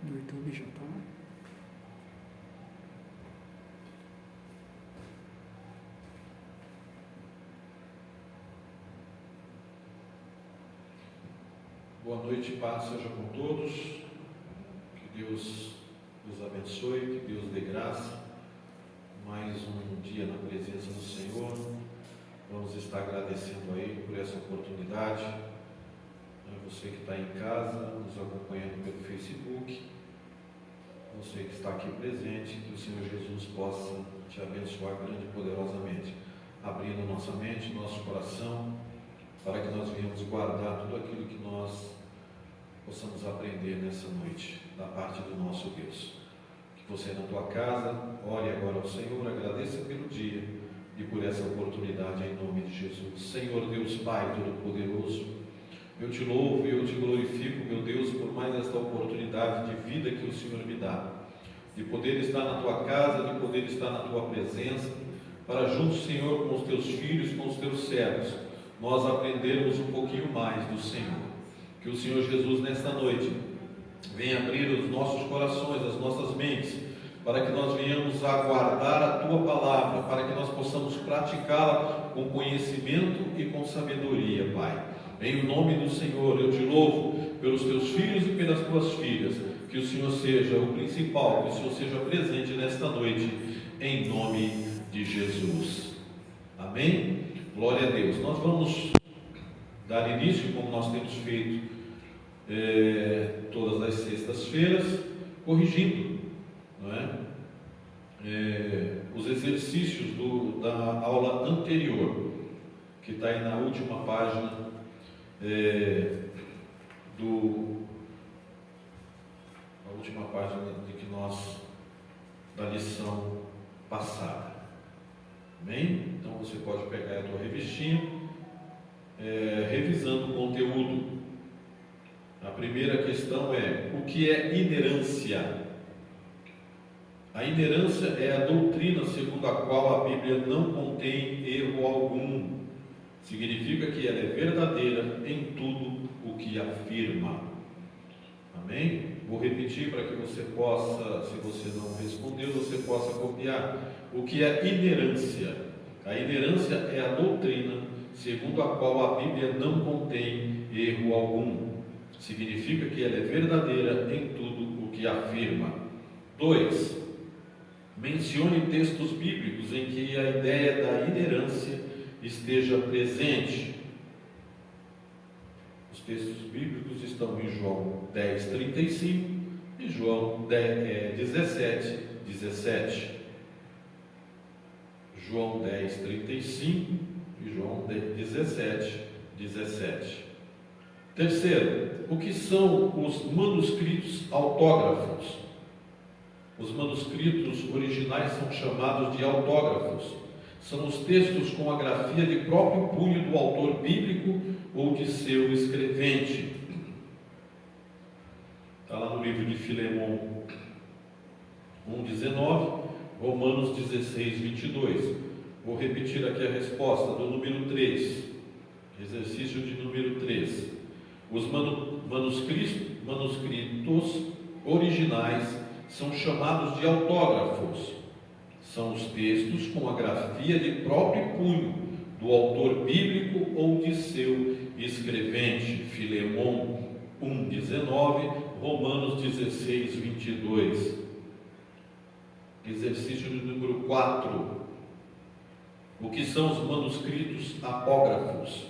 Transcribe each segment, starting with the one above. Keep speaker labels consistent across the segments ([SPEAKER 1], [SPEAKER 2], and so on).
[SPEAKER 1] No YouTube já tá.
[SPEAKER 2] Boa noite, paz seja com todos. Que Deus nos abençoe, que Deus dê graça. Mais um dia na presença do Senhor. Vamos estar agradecendo a Ele por essa oportunidade. Você que está em casa, nos acompanhando pelo Facebook, você que está aqui presente, que o Senhor Jesus possa te abençoar grande e poderosamente, abrindo nossa mente, nosso coração, para que nós venhamos guardar tudo aquilo que nós possamos aprender nessa noite, da parte do nosso Deus. Que você na tua casa, ore agora ao Senhor, agradeça pelo dia e por essa oportunidade em nome de Jesus. Senhor Deus Pai Todo-Poderoso, eu te louvo e eu te glorifico, meu Deus, por mais esta oportunidade de vida que o Senhor me dá, de poder estar na tua casa, de poder estar na tua presença, para junto, Senhor, com os teus filhos, com os teus servos, nós aprendermos um pouquinho mais do Senhor. Que o Senhor Jesus nesta noite venha abrir os nossos corações, as nossas mentes, para que nós venhamos a guardar a tua palavra, para que nós possamos praticá-la com conhecimento e com sabedoria, Pai. Em nome do Senhor, eu te louvo pelos teus filhos e pelas tuas filhas, que o Senhor seja o principal, que o Senhor seja presente nesta noite, em nome de Jesus. Amém? Glória a Deus. Nós vamos dar início, como nós temos feito todas as sextas-feiras, corrigindo, não é? Os exercícios da aula anterior, que está aí na última página a última página da lição passada. Amém? Então você pode pegar a tua revistinha, revisando o conteúdo. A primeira questão é: o que é inerância? A inerância é a doutrina segundo a qual a Bíblia não contém erro algum. Significa que ela é verdadeira em tudo o que afirma. Amém? Vou repetir para que você possa, se você não respondeu, você possa copiar. O que é inerância? A inerância é a doutrina segundo a qual a Bíblia não contém erro algum. Significa que ela é verdadeira em tudo o que afirma. 2. Mencione textos bíblicos em que a ideia da inerância esteja presente. Os textos bíblicos estão em João 10:35 e João 17:17. João 10:35 e João 17:17. Terceiro, o que são os manuscritos autógrafos? Os manuscritos originais são chamados de autógrafos. São os textos com a grafia de próprio punho do autor bíblico ou de seu escrevente. Está lá no livro de Filemon 1:19, Romanos 16:22. Vou repetir aqui a resposta do número 3, exercício de número 3. Os manuscritos originais são chamados de autógrafos. São os textos com a grafia de próprio punho do autor bíblico ou de seu escrevente. Filemon 1:19, Romanos 16:22. Exercício de número 4. O que são os manuscritos apógrafos?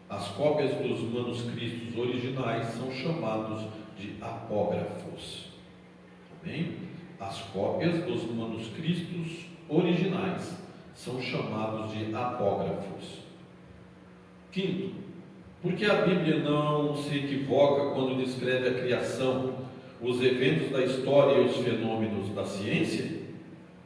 [SPEAKER 2] As cópias dos manuscritos originais são chamados de apógrafos. Amém? As cópias dos manuscritos originais são chamados de apógrafos. Quinto, por que a Bíblia não se equivoca quando descreve a criação, os eventos da história e os fenômenos da ciência?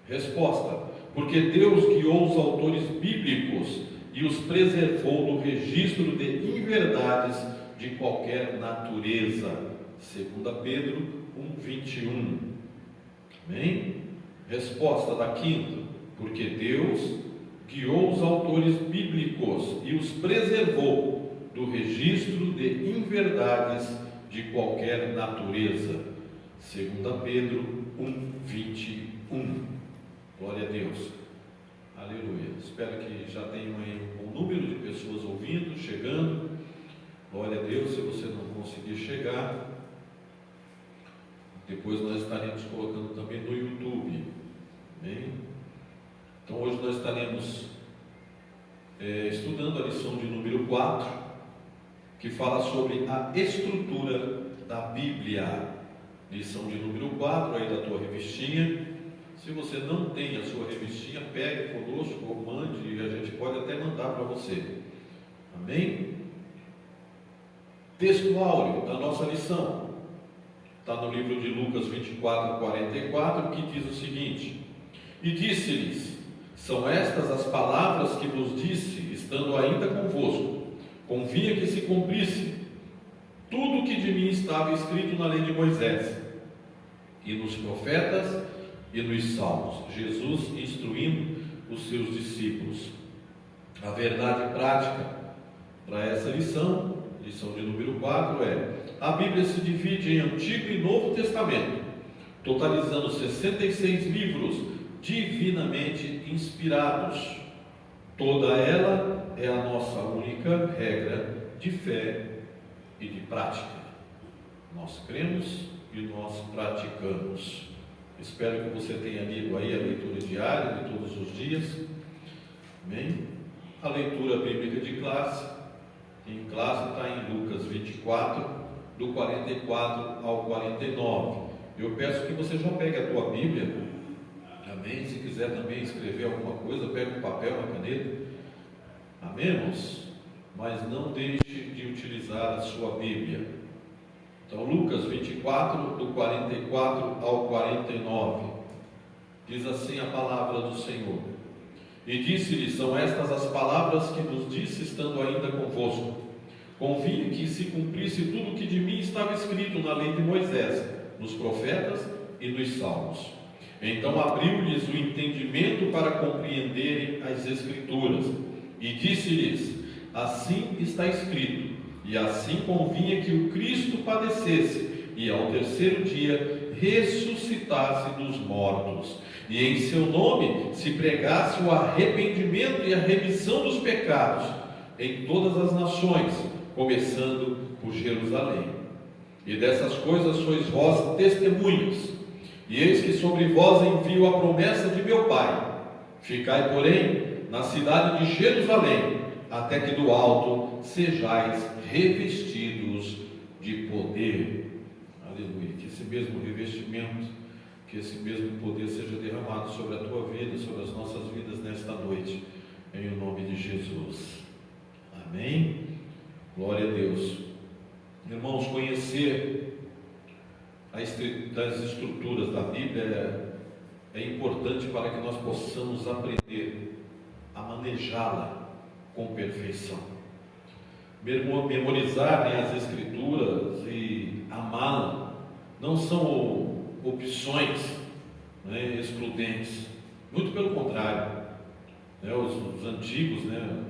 [SPEAKER 2] Resposta: porque Deus guiou os autores bíblicos e os preservou do registro de inverdades de qualquer natureza. 2 Pedro 1:21. Amém? Resposta da quinta: porque Deus guiou os autores bíblicos e os preservou do registro de inverdades de qualquer natureza. 2 Pedro 1:21. Glória a Deus. Aleluia. Espero que já tenham aí um bom número de pessoas ouvindo, chegando. Glória a Deus. Se você não conseguir chegar, depois nós estaremos colocando também no YouTube. Amém? Então hoje nós estaremos estudando a lição de número 4, que fala sobre a estrutura da Bíblia. Lição de número 4 aí da tua revistinha. Se você não tem a sua revistinha, pegue conosco ou mande, e a gente pode até mandar para você. Amém? Texto áureo da nossa lição está no livro de Lucas 24:44, que diz o seguinte: E disse-lhes: São estas as palavras que vos disse, estando ainda convosco. Convinha que se cumprisse tudo o que de mim estava escrito na lei de Moisés, e nos profetas, e nos salmos. Jesus instruindo os seus discípulos. A verdade prática para essa lição de número 4 a Bíblia se divide em Antigo e Novo Testamento, totalizando 66 livros divinamente inspirados. Toda ela é a nossa única regra de fé e de prática. Nós cremos e nós praticamos. Espero que você tenha lido aí a leitura diária de todos os dias. Amém? A leitura bíblica de classe, em classe, está em Lucas 24, do 44 ao 49. Eu peço que você já pegue a tua Bíblia. Amém? Se quiser também escrever alguma coisa, pegue um papel, uma caneta. Amém, irmãos? Mas não deixe de utilizar a sua Bíblia. Então, Lucas 24, do 44 ao 49, diz assim a palavra do Senhor: E disse-lhe: São estas as palavras que vos disse, estando ainda convosco. Convinha que se cumprisse tudo o que de mim estava escrito na lei de Moisés, nos profetas e nos salmos. Então abriu-lhes o entendimento para compreenderem as Escrituras, e disse-lhes: Assim está escrito, e assim convinha que o Cristo padecesse, e ao terceiro dia ressuscitasse dos mortos, e em seu nome se pregasse o arrependimento e a remissão dos pecados em todas as nações, começando por Jerusalém. E dessas coisas sois vós testemunhas. E eis que sobre vós envio a promessa de meu Pai. Ficai, porém, na cidade de Jerusalém, até que do alto sejais revestidos de poder. Aleluia. Que esse mesmo revestimento, que esse mesmo poder seja derramado sobre a tua vida, sobre as nossas vidas nesta noite, em o nome de Jesus. Amém? Glória a Deus. Irmãos, conhecer as estruturas da Bíblia é importante para que nós possamos aprender a manejá-la com perfeição. Memorizar as Escrituras e amá-la não são opções excludentes, muito pelo contrário. Os antigos,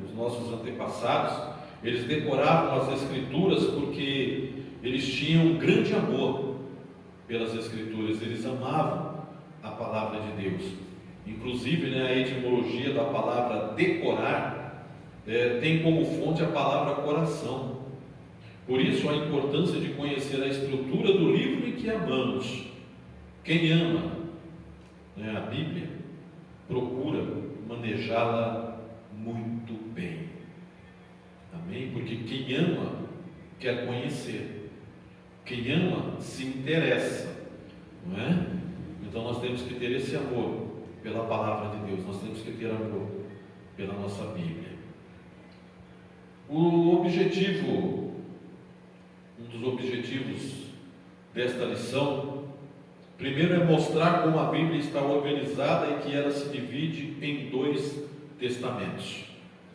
[SPEAKER 2] os nossos antepassados, eles decoravam as Escrituras porque eles tinham um grande amor pelas Escrituras, eles amavam a palavra de Deus. Inclusive, a etimologia da palavra decorar tem como fonte a palavra coração. Por isso a importância de conhecer a estrutura do livro em que amamos. Quem ama a Bíblia procura manejá-la muito bem. Amém? Porque quem ama quer conhecer. Quem ama se interessa, não é? Então nós temos que ter esse amor pela palavra de Deus. Nós temos que ter amor pela nossa Bíblia. Um dos objetivos desta lição, primeiro é mostrar como a Bíblia está organizada e que ela se divide em 2 testamentos.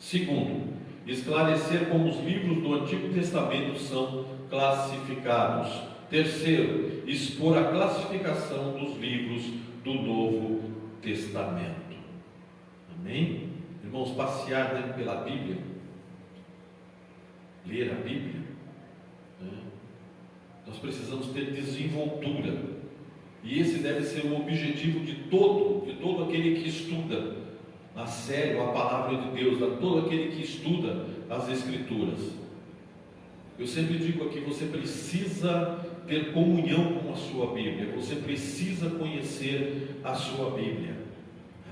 [SPEAKER 2] Segundo, esclarecer como os livros do Antigo Testamento são classificados. Terceiro, expor a classificação dos livros do Novo Testamento. Amém? Irmãos, passear pela Bíblia, ler a Bíblia, nós precisamos ter desenvoltura E esse deve ser o objetivo de todo aquele que estuda a sério a palavra de Deus, de todo aquele que estuda as Escrituras. Eu sempre digo aqui, você precisa ter comunhão com a sua Bíblia, você precisa conhecer a sua Bíblia,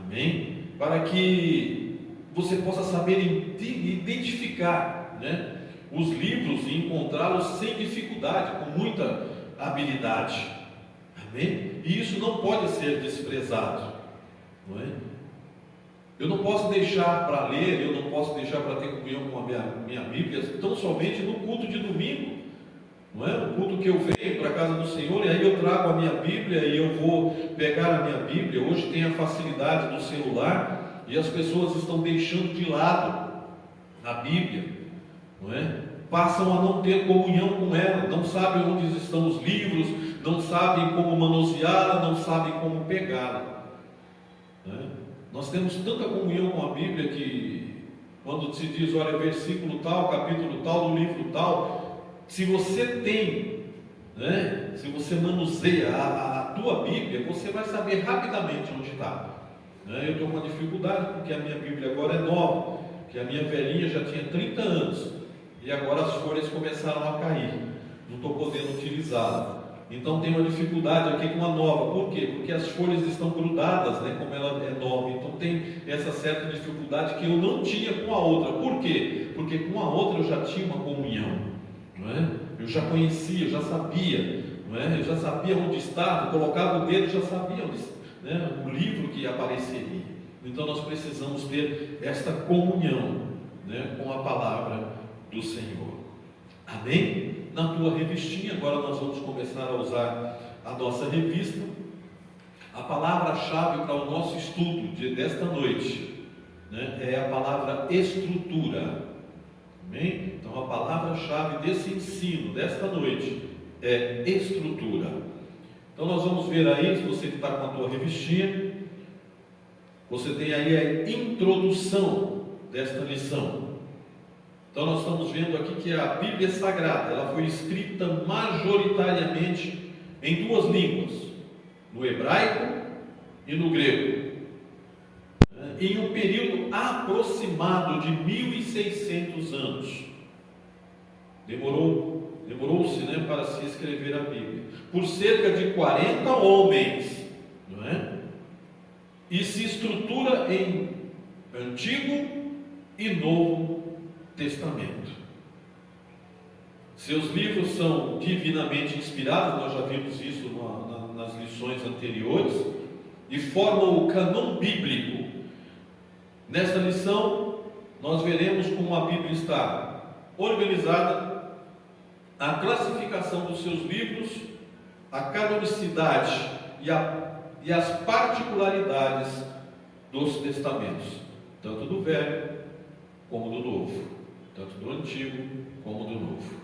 [SPEAKER 2] amém? Para que você possa saber identificar, né, os livros e encontrá-los sem dificuldade, com muita habilidade, amém? E isso não pode ser desprezado, não é? Eu não posso deixar para ler, eu não posso deixar para ter comunhão com a minha Bíblia tão somente no culto de domingo, não é? O culto que eu venho para a casa do Senhor e aí eu trago a minha Bíblia e eu vou pegar a minha Bíblia. Hoje tem a facilidade do celular e as pessoas estão deixando de lado a Bíblia, não é? Passam a não ter comunhão com ela, não sabem onde estão os livros, não sabem como manuseá-la, não sabem como pegá-la, não é? Nós temos tanta comunhão com a Bíblia que quando se diz, olha, versículo tal, capítulo tal, do livro tal, se você tem, né, se você manuseia a tua Bíblia, você vai saber rapidamente onde está, né? Eu estou com uma dificuldade porque a minha Bíblia agora é nova, que a minha velhinha já tinha 30 anos e agora as folhas começaram a cair, não estou podendo utilizá-la. Então tem uma dificuldade aqui com a nova. Por quê? Porque as folhas estão grudadas, né, como ela é nova. Então tem essa certa dificuldade que eu não tinha com a outra. Por quê? Porque com a outra eu já tinha uma comunhão, não é? Eu já conhecia, eu já sabia, não é? Eu já sabia onde estava, colocava o dedo, já sabia onde, né, o livro que apareceria. Então nós precisamos ter esta comunhão, né, com a palavra do Senhor. Amém? Na tua revistinha, agora nós vamos começar a usar a nossa revista. A palavra-chave para o nosso estudo desta noite, né, é a palavra estrutura. Amém? Então a palavra-chave desse ensino, desta noite, é estrutura. Então nós vamos ver aí, se você está com a tua revistinha, você tem aí a introdução desta lição. Então nós estamos vendo aqui que a Bíblia Sagrada, ela foi escrita majoritariamente em duas línguas, no hebraico e no grego, em um período aproximado de 1600 anos. Demorou-se, né, para se escrever a Bíblia, por cerca de 40 homens, não é? E se estrutura em Antigo e Novo Testamento. Seus livros são divinamente inspirados, nós já vimos isso nas lições anteriores, e formam o cânon bíblico. Nesta lição, nós veremos como a Bíblia está organizada, a classificação dos seus livros, a canonicidade e as particularidades dos testamentos, tanto do Velho como do Novo, tanto do Antigo como do Novo.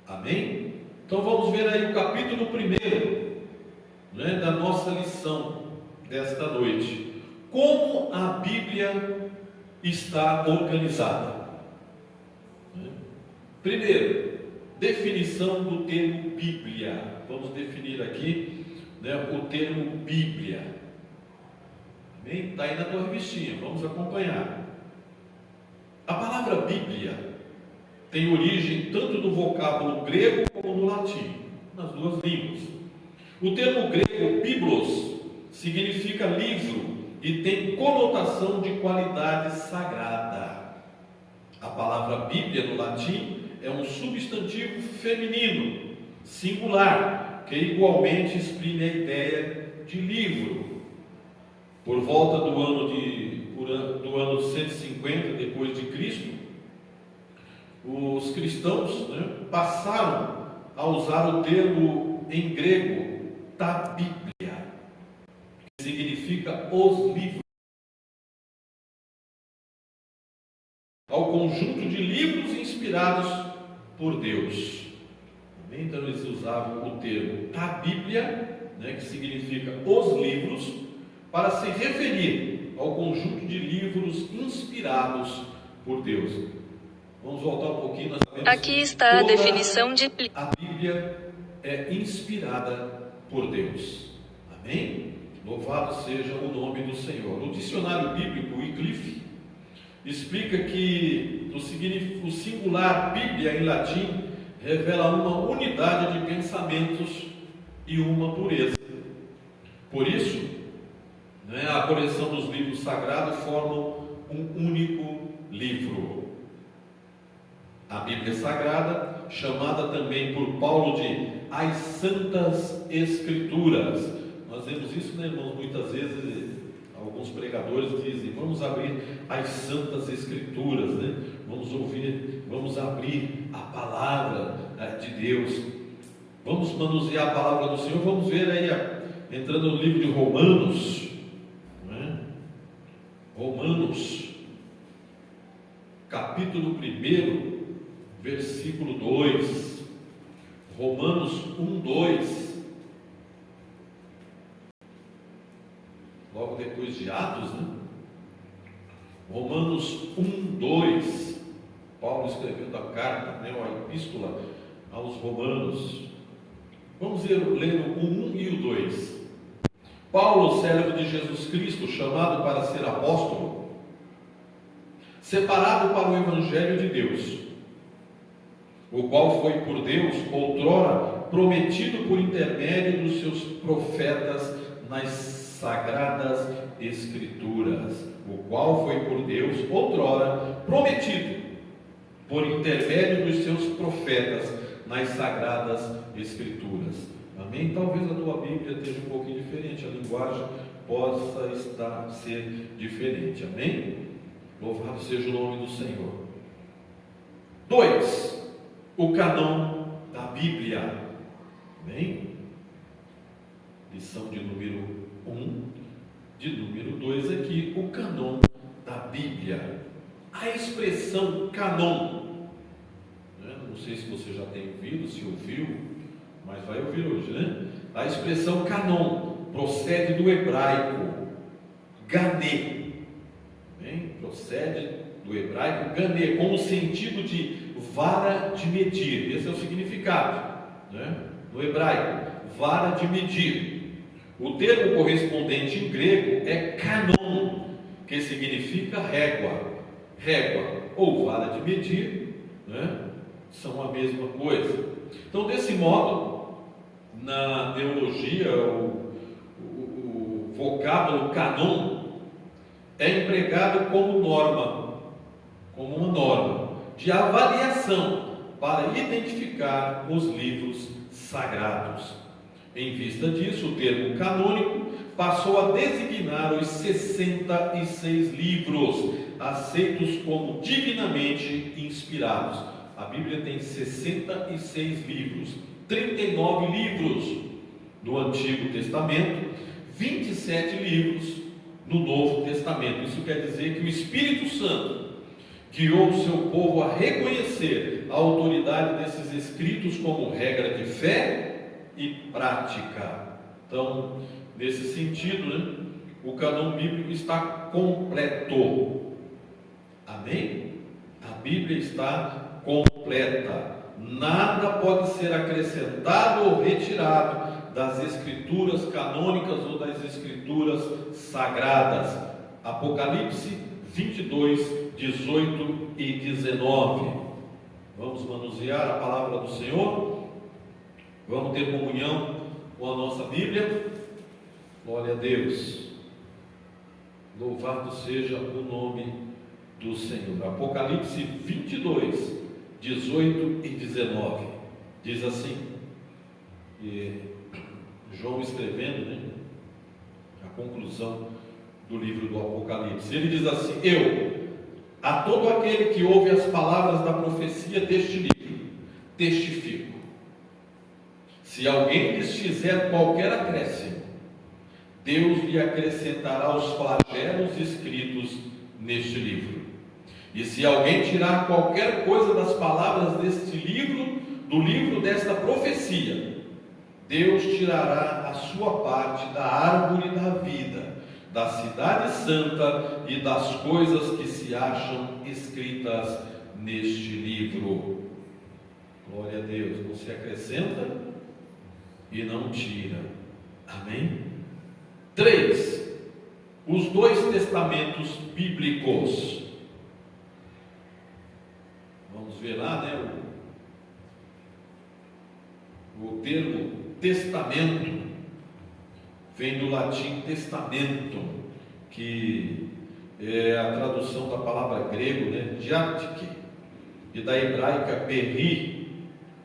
[SPEAKER 2] Amém? Então vamos ver aí o capítulo 1, né, da nossa lição desta noite. Como a Bíblia está organizada. Primeiro, definição do termo Bíblia. Vamos definir aqui, né, o termo Bíblia. Amém? Está aí na tua revistinha, vamos acompanhar. A palavra Bíblia tem origem tanto no vocábulo grego como no latim, nas duas línguas. O termo grego biblos significa livro e tem conotação de qualidade sagrada. A palavra Bíblia no latim é um substantivo feminino, singular, que igualmente exprime a ideia de livro. Por volta do ano 150 depois de Cristo, os cristãos, né, passaram a usar o termo em grego ta Bíblia, que significa os livros, ao conjunto de livros inspirados por Deus. Então eles usavam o termo ta Bíblia, né, que significa os livros, para se referir ao conjunto de livros inspirados por Deus. Vamos voltar um pouquinho. Nós sabemos
[SPEAKER 1] Aqui está a definição de...
[SPEAKER 2] A Bíblia é inspirada por Deus. Amém? Louvado seja o nome do Senhor. No dicionário bíblico, Wycliffe explica que o singular Bíblia em latim revela uma unidade de pensamentos e uma pureza. Por isso, a coleção dos livros sagrados formam um único livro. A Bíblia Sagrada, chamada também por Paulo de as Santas Escrituras. Nós vemos isso, irmãos? Muitas vezes alguns pregadores dizem: vamos abrir as Santas Escrituras, vamos ouvir, vamos abrir a palavra de Deus, vamos manusear a palavra do Senhor. Vamos ver aí, entrando no livro de Romanos, Romanos, capítulo 1, versículo 2, Romanos 1:2, logo depois de Atos, Romanos 1:2, Paulo escrevendo a carta, a epístola aos Romanos. Vamos ler o 1 e o 2. Paulo, servo de Jesus Cristo, chamado para ser apóstolo, separado para o Evangelho de Deus, o qual foi por Deus outrora prometido por intermédio dos seus profetas nas Sagradas Escrituras, o qual foi por Deus outrora prometido por intermédio dos seus profetas nas Sagradas Escrituras. Amém? Talvez a tua Bíblia esteja um pouquinho diferente, a linguagem possa ser diferente. Amém? Louvado seja o nome do Senhor. 2. O cânon da Bíblia. Amém? Lição de número 1. De número 2 aqui, o cânon da Bíblia. A expressão cânon, não sei se você já tem ouvido, se ouviu, mas vai ouvir hoje, A expressão cânon procede do hebraico gané, procede do hebraico gané, com o sentido de vara de medir. Esse é o significado, no hebraico, vara de medir. O termo correspondente em grego é cânon, que significa régua ou vara de medir, são a mesma coisa. Então, desse modo, na teologia, o vocábulo cânon é empregado como uma norma de avaliação para identificar os livros sagrados. Em vista disso, o termo canônico passou a designar os 66 livros aceitos como divinamente inspirados. A Bíblia tem 66 livros, 39 livros no Antigo Testamento, 27 livros no Novo Testamento. Isso quer dizer que o Espírito Santo guiou o seu povo a reconhecer a autoridade desses escritos como regra de fé e prática. Então, nesse sentido, o cânon bíblico está completo. Amém? A Bíblia está completa. Nada pode ser acrescentado ou retirado das escrituras canônicas ou das escrituras sagradas. Apocalipse 22, 18 e 19. Vamos manusear a palavra do Senhor. Vamos ter comunhão com a nossa Bíblia. Glória a Deus. Louvado seja o nome do Senhor. Apocalipse 22, 18 e 19. Diz assim, e João escrevendo, a conclusão do livro do Apocalipse. Ele diz assim: eu, a todo aquele que ouve as palavras da profecia deste livro, testifico. Se alguém lhes fizer qualquer acréscimo, Deus lhe acrescentará os flagelos escritos neste livro. E se alguém tirar qualquer coisa das palavras deste livro, do livro desta profecia, Deus tirará a sua parte da árvore da vida, da cidade santa e das coisas que se acham escritas neste livro. Glória a Deus. Você acrescenta e não tira. Amém? 3. Os dois testamentos bíblicos. Vamos ver lá, né? O termo testamento vem do latim testamento, que é a tradução da palavra grego, né? Diatique, e da hebraica peri.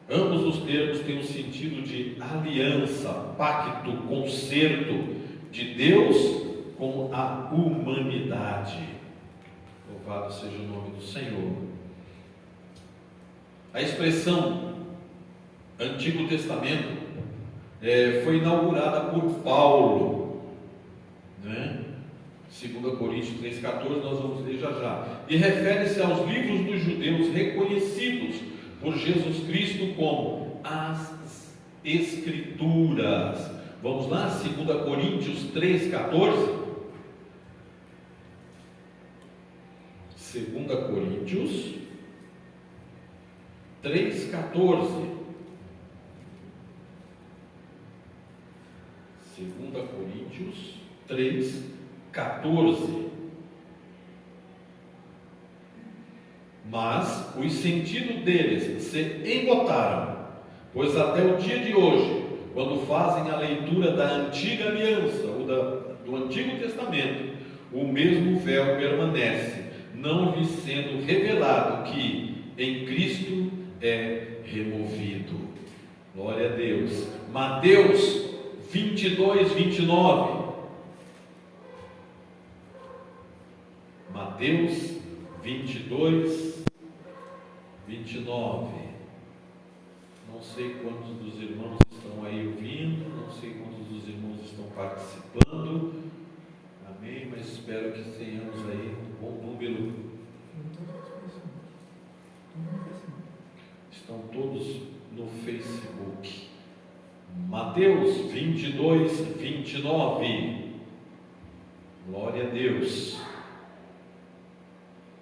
[SPEAKER 2] Ambos os termos têm o sentido de aliança, pacto, concerto de Deus com a humanidade. Louvado seja o nome do Senhor. A expressão Antigo Testamento foi inaugurada por Paulo, né? 2 Coríntios 3,14, nós vamos ler já já, e refere-se aos livros dos judeus reconhecidos por Jesus Cristo como as Escrituras. Vamos lá, 2 Coríntios 3,14. 2 Coríntios 3,14. 2 Coríntios 3,14. Mas os sentidos deles se embotaram, pois até o dia de hoje, quando fazem a leitura da antiga aliança, ou do Antigo Testamento, o mesmo véu permanece, não lhe sendo revelado que em Cristo é removido. Glória a Deus. Mateus 22, 29. Mateus 22, 29. Não sei quantos dos irmãos estão aí ouvindo, não sei quantos dos irmãos estão participando. Amém, mas espero que tenhamos aí um bom número. Estão todos no Facebook. Mateus 22, 29. Glória a Deus.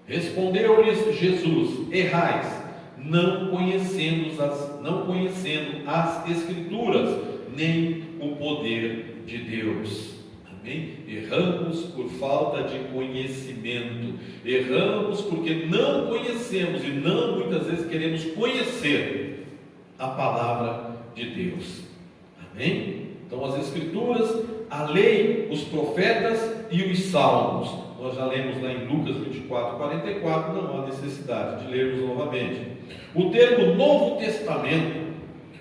[SPEAKER 2] Respondeu-lhes Jesus: errais, não conhecendo as Escrituras, nem o poder de Deus. Amém? Erramos por falta de conhecimento. Erramos porque não conhecemos e não muitas vezes queremos conhecer a palavra de Deus. Amém? Então as Escrituras, a lei, os profetas e os salmos. Nós já lemos lá em Lucas 24, 44, não há necessidade de lermos novamente. O termo Novo Testamento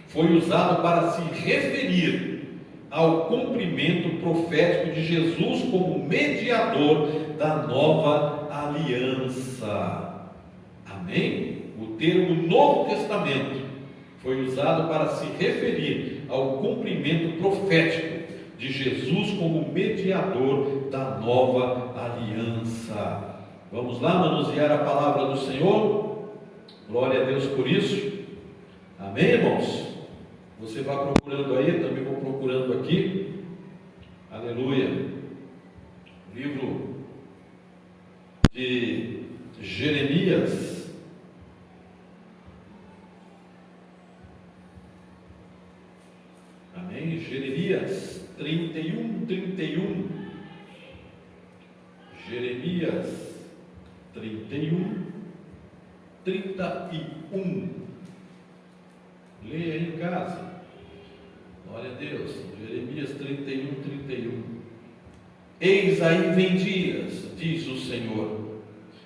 [SPEAKER 2] foi usado para se referir ao cumprimento profético de Jesus como mediador da nova aliança. Amém? O termo Novo Testamento foi usado para se referir ao cumprimento profético de Jesus como mediador da nova aliança. Vamos lá manusear a palavra do Senhor? Glória a Deus por isso. Amém, irmãos? Você vai procurando aí, também vou procurando aqui. Aleluia. Livro de Jeremias. Amém? Jeremias 31, 31. Jeremias 31, 31. Leia aí em casa. Glória a Deus. Jeremias 31, 31. Eis aí vem dias, diz o Senhor,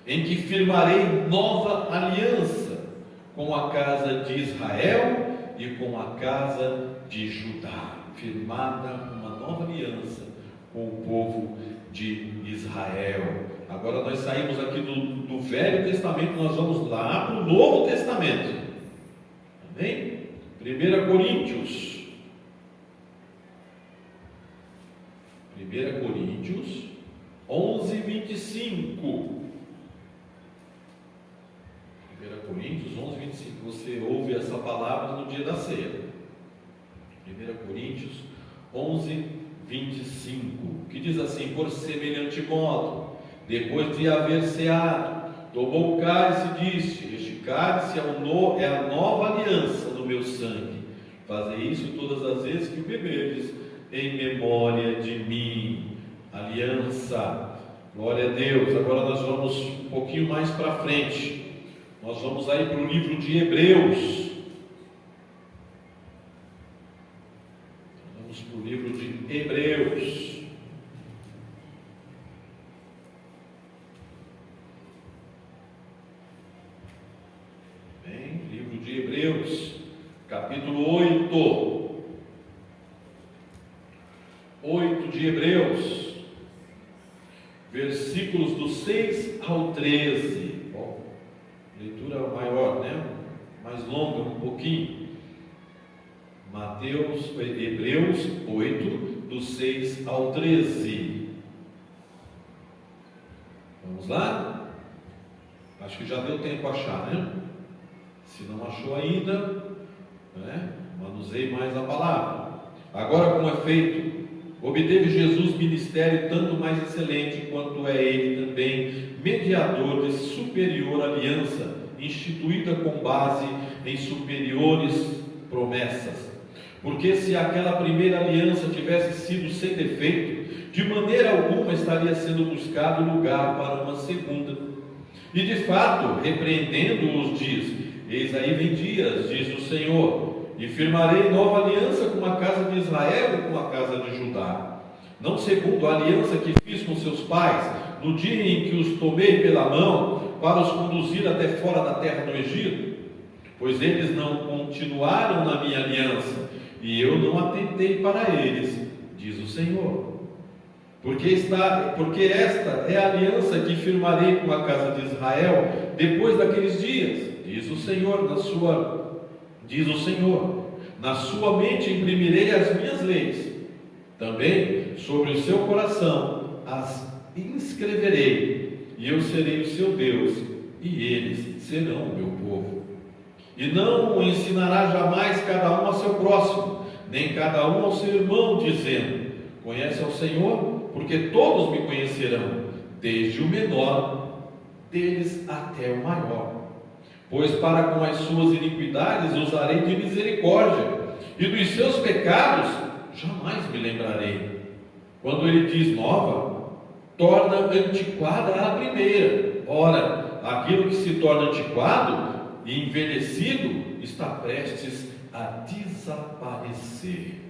[SPEAKER 2] em que firmarei nova aliança com a casa de Israel e com a casa de Judá. Firmada uma nova aliança com o povo de Israel. Agora nós saímos aqui do Velho Testamento, nós vamos lá para o Novo Testamento. Amém? 1 Coríntios 11, 25. 1 Coríntios 11, 25. Você ouve essa palavra no dia da ceia. 1 Coríntios 11, 25, que diz assim: por semelhante modo, depois de haver ceado, tomou o cálice e disse: este cálice é a nova aliança no meu sangue. Fazei isso todas as vezes que o beberdes, em memória de mim. Aliança. Glória a Deus. Agora nós vamos um pouquinho mais para frente. Nós vamos aí para o livro de Hebreus. Vamos para o livro de Hebreus. Bem, livro de Hebreus, capítulo 8. 8 de Hebreus, versículos do 6 ao 13. Bom, leitura maior, né? Mais longa um pouquinho. Hebreus 8, do 6 ao 13. Vamos lá? Acho que já deu tempo a achar, né? Se não achou ainda, né? Manuseie mais a palavra. Agora, como é feito, obteve Jesus ministério tanto mais excelente, quanto é ele também mediador de superior aliança, instituída com base em superiores promessas. Porque se aquela primeira aliança tivesse sido sem defeito, de maneira alguma estaria sendo buscado lugar para uma segunda. E de fato, repreendendo-os, diz: eis aí vem dias, diz o Senhor, e firmarei nova aliança com a casa de Israel e com a casa de Judá, não segundo a aliança que fiz com seus pais, no dia em que os tomei pela mão, para os conduzir até fora da terra do Egito, pois eles não continuaram na minha aliança, e eu não atentei para eles, diz o Senhor. Porque esta é a aliança que firmarei com a casa de Israel depois daqueles dias, diz o Senhor, na sua mente imprimirei as minhas leis, também sobre o seu coração as inscreverei, e eu serei o seu Deus, e eles serão o meu povo. E não ensinará jamais cada um a seu próximo, nem cada um ao seu irmão, dizendo: conhece ao Senhor, porque todos me conhecerão, desde o menor deles até o maior. Pois para com as suas iniquidades usarei de misericórdia, e dos seus pecados jamais me lembrarei. Quando ele diz nova, torna antiquada a primeira. Ora, aquilo que se torna antiquado e envelhecido está prestes a desaparecer.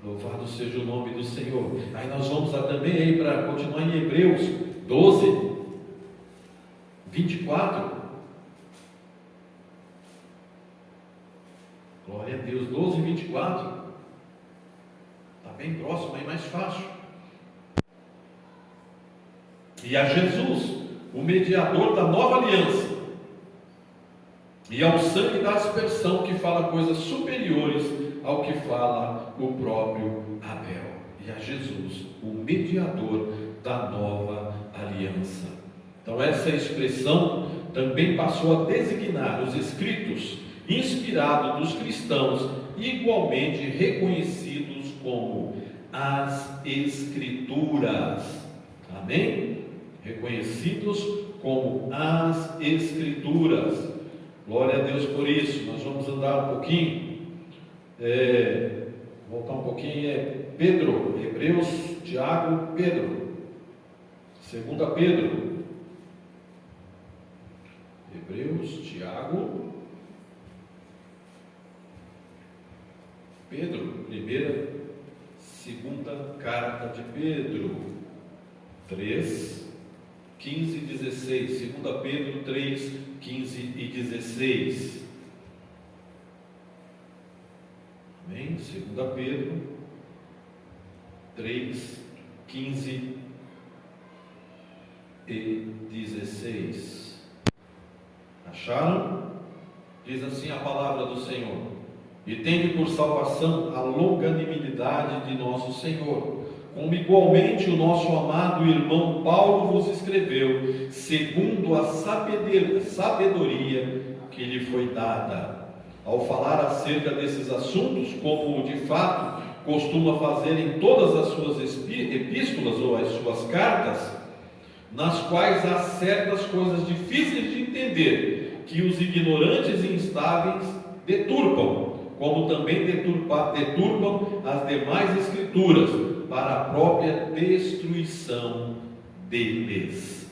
[SPEAKER 2] Louvado seja o nome do Senhor. Aí nós vamos também aí para continuar em Hebreus 12, 24. Glória a Deus. 12, 24. Está bem próximo aí, mais fácil. E a Jesus, o mediador da nova aliança, e ao sangue da aspersão, que fala coisas superiores ao que fala o próprio Abel. E a Jesus, o mediador da nova aliança. Então essa expressão também passou a designar os escritos inspirados dos cristãos, igualmente reconhecidos como as Escrituras. Amém? Reconhecidos como as Escrituras. Glória a Deus por isso. Nós vamos andar um pouquinho, voltar um pouquinho, Pedro, Hebreus, Tiago, Pedro, 2 Pedro, Hebreus, Tiago, Pedro, primeira, segunda carta de Pedro, 3, 15 e 16, 2 Pedro 3, 15 e 16. Amém? 2 Pedro 3, 15 e 16. Acharam? Diz assim a palavra do Senhor: e tende por salvação a longanimidade de nosso Senhor, como igualmente o nosso amado irmão Paulo vos escreveu, segundo a sabedoria que lhe foi dada, ao falar acerca desses assuntos, como de fato costuma fazer em todas as suas epístolas ou as suas cartas, nas quais há certas coisas difíceis de entender, que os ignorantes e instáveis deturpam, como também deturpam as demais escrituras, para a própria destruição deles.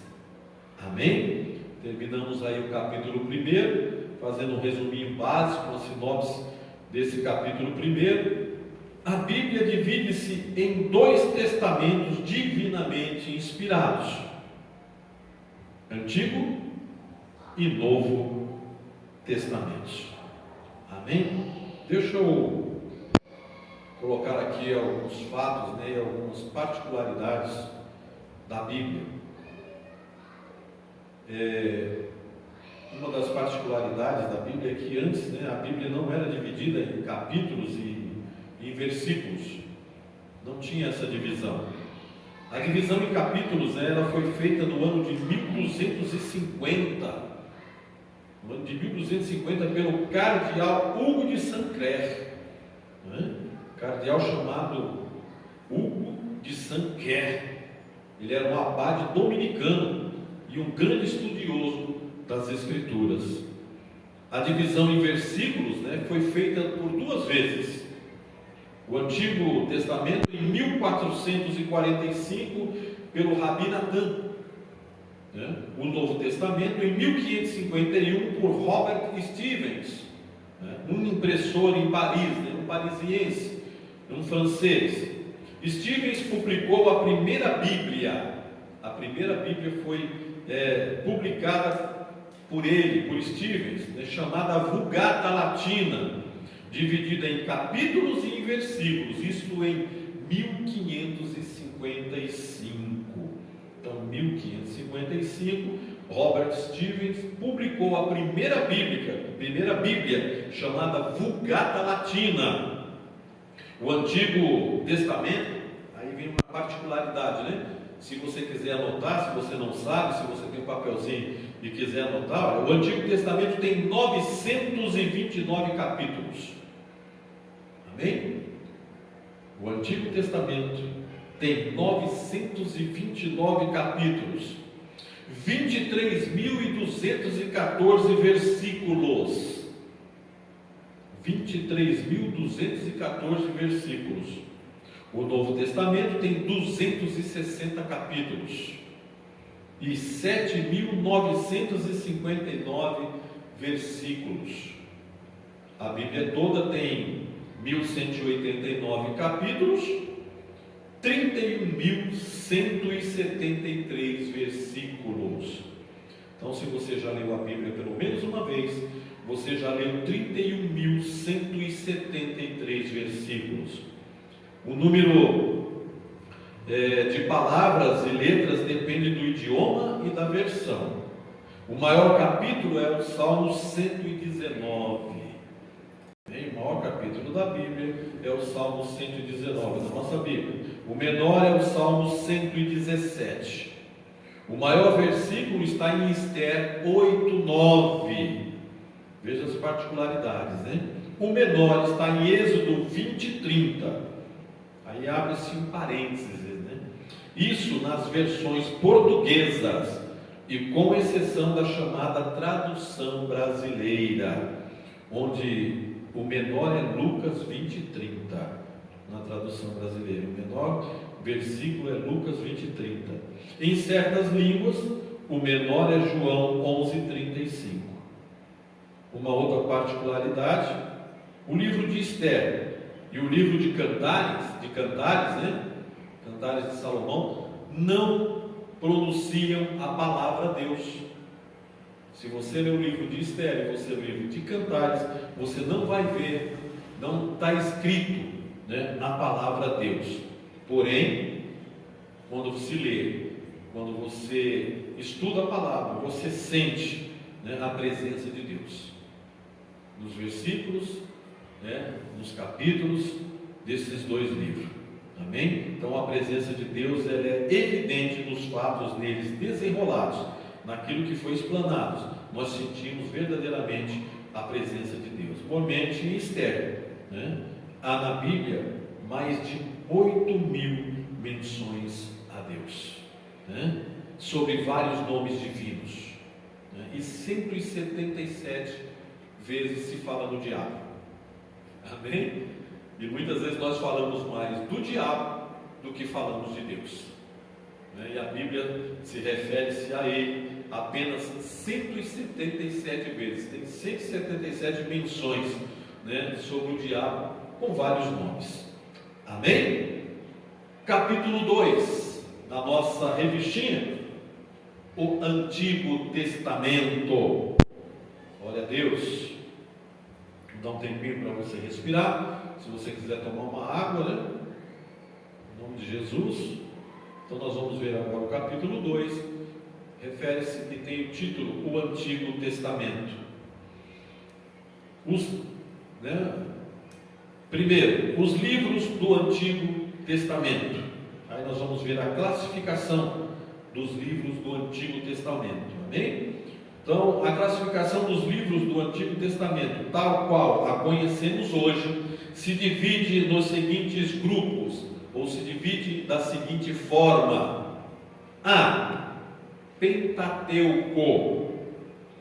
[SPEAKER 2] Amém? Terminamos aí o capítulo 1, fazendo um resuminho básico, uma sinopse desse capítulo 1. A Bíblia divide-se em 2 testamentos divinamente inspirados: Antigo e Novo Testamentos. Amém? Deixa eu colocar aqui alguns fatos, né, algumas particularidades da Bíblia. Uma das particularidades da Bíblia é que antes, né, a Bíblia não era dividida em capítulos e em versículos. Não tinha essa divisão. A divisão em capítulos, ela foi feita no ano de 1250. No ano de 1250, pelo cardeal Hugo de Sancerre, né? Cardeal chamado Hugo de Sancerre. Ele era um abade dominicano e um grande estudioso das Escrituras. A divisão em versículos, né, foi feita por 2 vezes. O Antigo Testamento em 1445 pelo Rabi Natan, né? O Novo Testamento em 1551 por Robert Stevens, né? Um impressor em Paris, né? Um parisiense, um francês. Stevens publicou a primeira Bíblia. A primeira Bíblia foi publicada por ele, por Stevens, né? Chamada Vulgata Latina, dividida em capítulos e em versículos, isso em 1555. Então, 1555, Robert Stevens publicou a primeira Bíblia, chamada Vulgata Latina. O Antigo Testamento, aí vem uma particularidade, né? Se você quiser anotar, se você não sabe, se você tem um papelzinho e quiser anotar, o Antigo Testamento tem 929 capítulos. Amém? O Antigo Testamento tem 929 capítulos, 23.214 versículos. 23.214 versículos. O Novo Testamento tem 260 capítulos e 7.959 versículos. A Bíblia toda tem 1.189 capítulos, 31.173 versículos. Então, se você já leu a Bíblia pelo menos uma vez, você já leu 31.173 versículos. O número de palavras e letras depende do idioma e da versão. O maior capítulo é o Salmo 119. O maior capítulo da Bíblia é o Salmo 119 da nossa Bíblia. O menor é o Salmo 117. O maior versículo está em Esther 8:9. Veja as particularidades, né? O menor está em Êxodo 20:30. Aí abre-se um parênteses, né? Isso nas versões portuguesas e com exceção da chamada tradução brasileira, onde o menor é Lucas 20:30, na tradução brasileira. O menor versículo é Lucas 20:30. Em certas línguas, o menor é João 11:35. Uma outra particularidade, o livro de Esther e o livro de Cantares, né? Cantares de Salomão, não pronunciam a palavra Deus. Se você lê o livro de Esther e você lê o livro de Cantares, você não vai ver, não está escrito, né, a palavra Deus. Porém, quando se lê, quando você estuda a palavra, você sente, né, a presença de Deus nos versículos, né, nos capítulos desses 2 livros. Amém? Então a presença de Deus, ela é evidente nos fatos neles desenrolados, naquilo que foi explanado. Nós sentimos verdadeiramente a presença de Deus. Igualmente em Esther, né, há na Bíblia mais de 8.000 menções a Deus, né, sobre vários nomes divinos, né, e 177 vezes se fala no diabo. Amém? E muitas vezes nós falamos mais do diabo do que falamos de Deus, né? E a Bíblia se refere-se a ele apenas 177 vezes. Tem 177 menções, né, sobre o diabo, com vários nomes. Amém? Capítulo 2 da nossa revistinha, o Antigo Testamento. Glória a Deus. Vou dar um tempinho para você respirar. Se você quiser tomar uma água, né? Em nome de Jesus. Então nós vamos ver agora o capítulo 2. Refere-se que tem o título O Antigo Testamento. Primeiro, os livros do Antigo Testamento. Aí nós vamos ver a classificação dos livros do Antigo Testamento. Amém? Então, a classificação dos livros do Antigo Testamento, tal qual a conhecemos hoje, se divide nos seguintes grupos, ou se divide da seguinte forma: A. Pentateuco,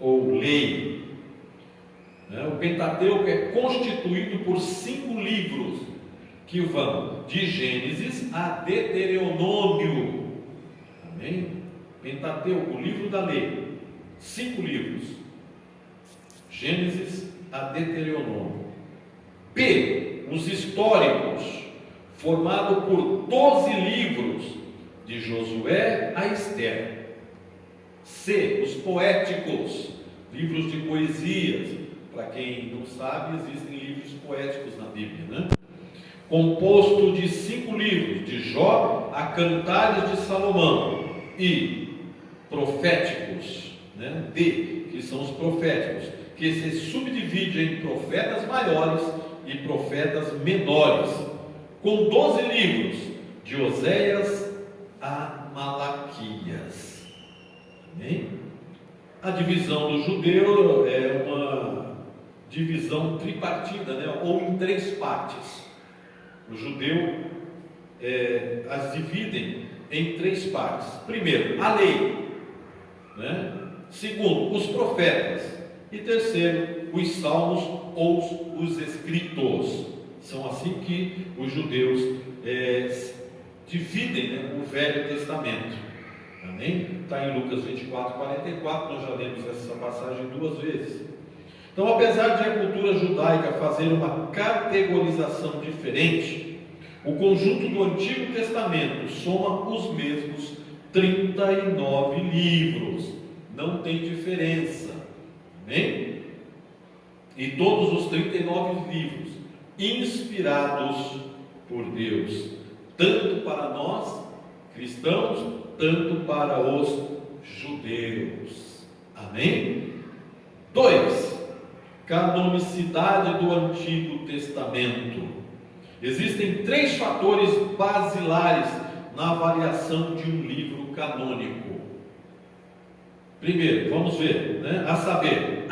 [SPEAKER 2] ou lei. O Pentateuco é constituído por 5 livros, que vão de Gênesis a Deuteronômio. Amém? Pentateuco, o livro da lei. 5 livros, Gênesis a Deuteronômio. B. Os históricos, formado por 12 livros, de Josué a Esther. C. Os poéticos, livros de poesias. Para quem não sabe, existem livros poéticos na Bíblia, né? Composto de 5 livros, de Jó a Cantares de Salomão. E proféticos, né? D, que são os proféticos, que se subdivide em profetas maiores e profetas menores, com 12 livros, de Oséias a Malaquias. Amém? A divisão do judeu é uma divisão tripartida, né? Ou em 3 partes. O judeu as dividem em 3 partes. Primeiro, a lei, né? Segundo, os profetas. E terceiro, os salmos ou os escritos. São assim que os judeus dividem, né, o Velho Testamento. Amém? Está em Lucas 24:44. Nós já lemos essa passagem 2 vezes. Então, apesar de a cultura judaica fazer uma categorização diferente, o conjunto do Antigo Testamento soma os mesmos 39 livros. Não tem diferença. Amém? E todos os 39 livros inspirados por Deus, tanto para nós cristãos, tanto para os judeus. Amém? 2. Canonicidade do Antigo Testamento. Existem 3 fatores basilares na avaliação de um livro canônico. Primeiro, vamos ver, né? A saber,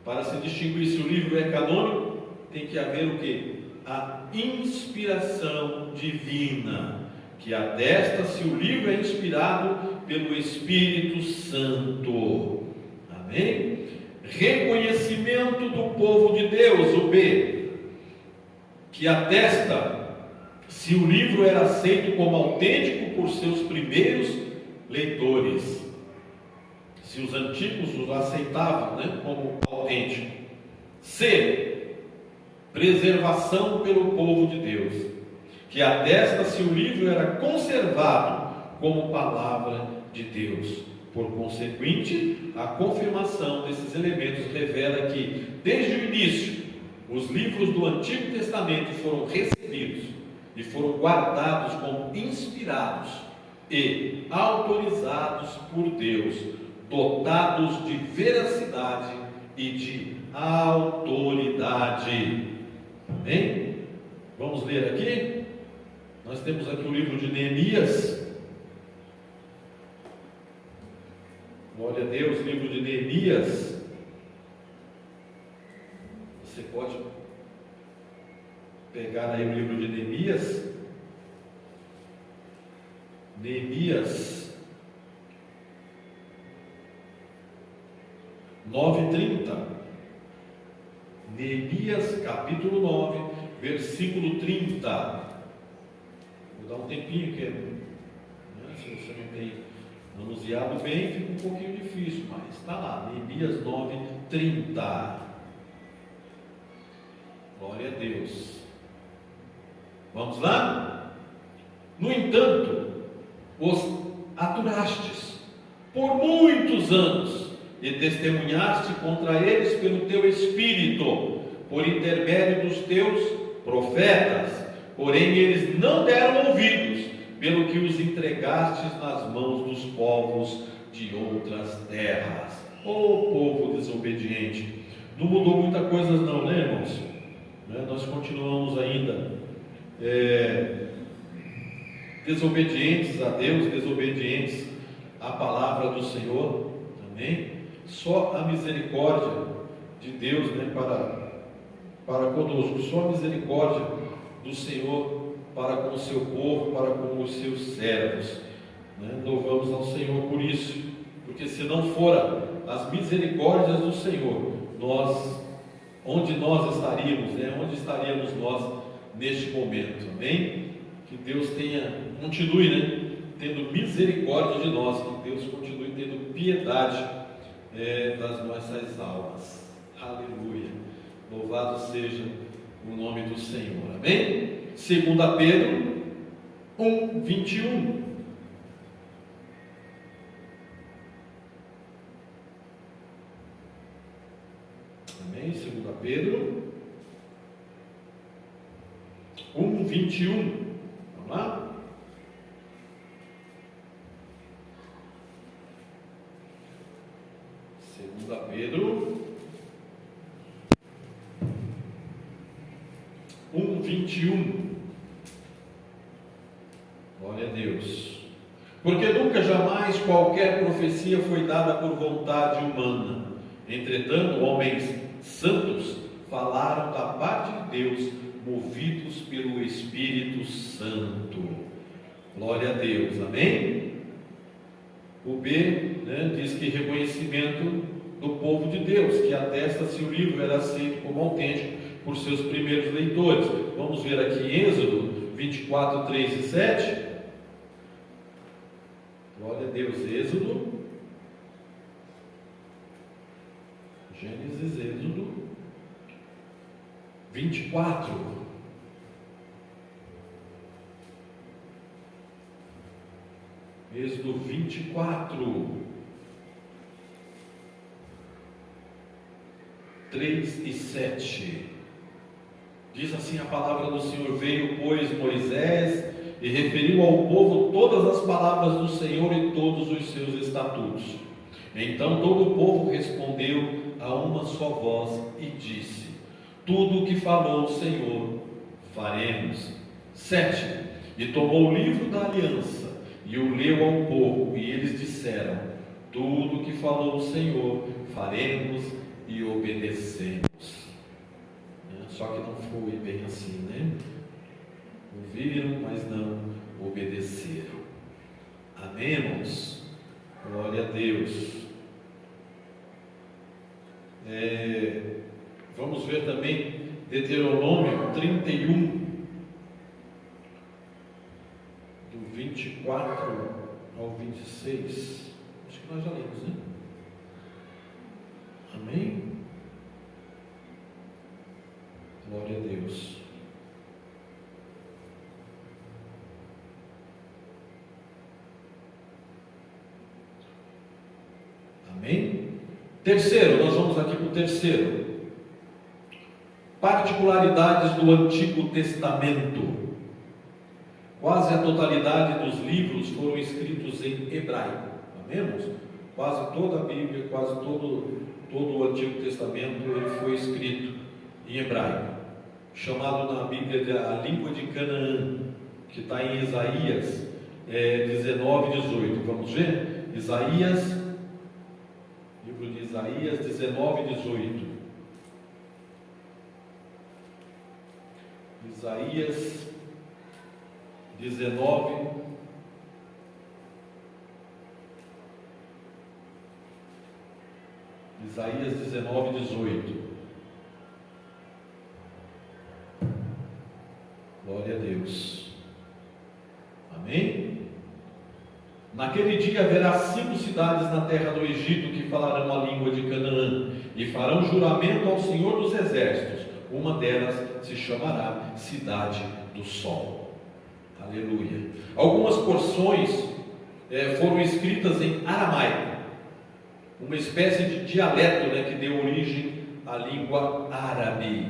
[SPEAKER 2] para se distinguir se o livro é canônico, tem que haver o quê? A inspiração divina, que atesta se o livro é inspirado pelo Espírito Santo. Amém? Reconhecimento do povo de Deus, o B, que atesta se o livro era aceito como autêntico por seus primeiros leitores, se os antigos o aceitavam, né, como autêntico. C. Preservação pelo povo de Deus, que atesta se o livro era conservado como palavra de Deus. Por consequente, a confirmação desses elementos revela que, desde o início, os livros do Antigo Testamento foram recebidos e foram guardados como inspirados e autorizados por Deus, dotados de veracidade e de autoridade. Amém? Vamos ler aqui. Nós temos aqui o livro de Neemias. Glória a Deus, livro de Neemias. Você pode pegar aí o livro de Neemias. Neemias 9:30. Neemias capítulo 9, versículo 30. Vou dar um tempinho, que se você não tem manuseado bem, fica um pouquinho difícil, mas está lá, Neemias 9, 30. Glória a Deus. Vamos lá? No entanto, os aturastes por muitos anos e testemunhaste contra eles pelo teu espírito, por intermédio dos teus profetas, porém eles não deram ouvidos, pelo que os entregastes nas mãos dos povos de outras terras. Ô povo desobediente! Não mudou muita coisa não, né, irmãos? Nós continuamos ainda desobedientes a Deus, desobedientes à palavra do Senhor. Amém? Só a misericórdia de Deus, para conosco, só a misericórdia do Senhor para com o seu povo, para com os seus servos. Louvamos ao Senhor por isso, porque se não fora as misericórdias do Senhor, onde nós estaríamos, onde estaríamos nós neste momento? Amém? Que Deus continue tendo misericórdia de nós, que Deus continue tendo piedade das nossas almas. Aleluia! Louvado seja o nome do Senhor. Amém? 2 Pedro 1, 21. Amém? 2 Pedro 1, 21. Vamos lá? Pedro 1, 21. Glória a Deus. Porque nunca jamais qualquer profecia foi dada por vontade humana. Entretanto, homens santos falaram da parte de Deus, movidos pelo Espírito Santo. Glória a Deus. Amém? O B diz que reconhecimento do povo de Deus, que atesta se o livro era aceito como autêntico por seus primeiros leitores. Vamos ver aqui Êxodo 24, 3 e 7. Glória a Deus. Êxodo, Gênesis, Êxodo 24. Êxodo 24, 3 e 7. Diz assim a palavra do Senhor: veio, pois, Moisés e referiu ao povo todas as palavras do Senhor e todos os seus estatutos. Então todo o povo respondeu a uma só voz e disse: tudo o que falou o Senhor faremos. 7. E tomou o livro da aliança e o leu ao povo, e eles disseram: tudo o que falou o Senhor faremos e obedecemos. Só que não foi bem assim, Ouviram, mas não obedeceram. Amém, irmãos? Glória a Deus. Vamos ver também Deuteronômio 31, do 24 ao 26. Acho que nós já lemos, Amém? Glória a Deus. Amém? Terceiro, nós vamos aqui para o terceiro. Particularidades do Antigo Testamento. Quase a totalidade dos livros foram escritos em hebraico. Amém? Quase toda a Bíblia, quase todo o Antigo Testamento, ele foi escrito em hebraico, chamado na Bíblia de a língua de Canaã, que está em Isaías 19, 18. Vamos ver? Livro de Isaías 19, 18. Isaías 19, Isaías 19, 18. Deus. Amém? Naquele dia haverá 5 cidades na terra do Egito que falarão a língua de Canaã e farão juramento ao Senhor dos Exércitos. Uma delas se chamará Cidade do Sol. Aleluia. Algumas porções foram escritas em aramaico, uma espécie de dialeto, que deu origem à língua árabe.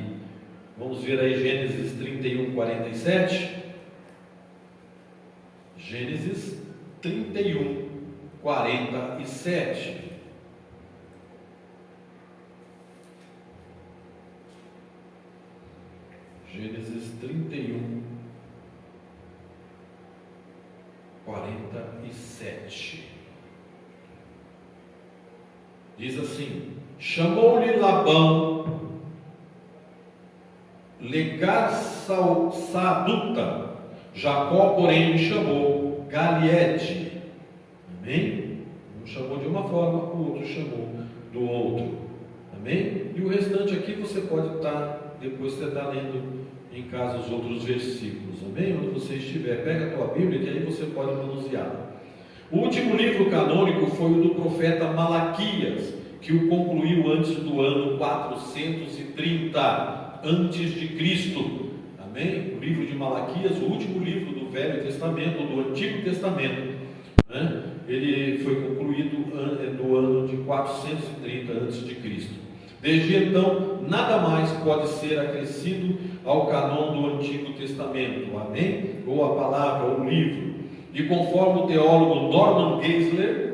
[SPEAKER 2] Vamos ver aí Gênesis 31, 47. Gênesis 31, 47. Gênesis 31, 47. Diz assim: chamou-lhe Labão Legar-Saduta, Jacó, porém, lhe chamou Galiede. Amém? Um chamou de uma forma, o outro chamou do outro. Amém? E o restante aqui você pode estar, depois você está lendo em casa os outros versículos. Amém? Onde você estiver, pega a tua Bíblia, que aí você pode manusear. O último livro canônico foi o do profeta Malaquias, que o concluiu antes do ano 430 antes de Cristo. Amém? O livro de Malaquias, o último livro do Velho Testamento, do Antigo Testamento, ele foi concluído no ano de 430 antes de Cristo. Desde então, nada mais pode ser acrescido ao canon do Antigo Testamento. Amém? Ou a palavra, ou o livro. E conforme o teólogo Norman Geisler,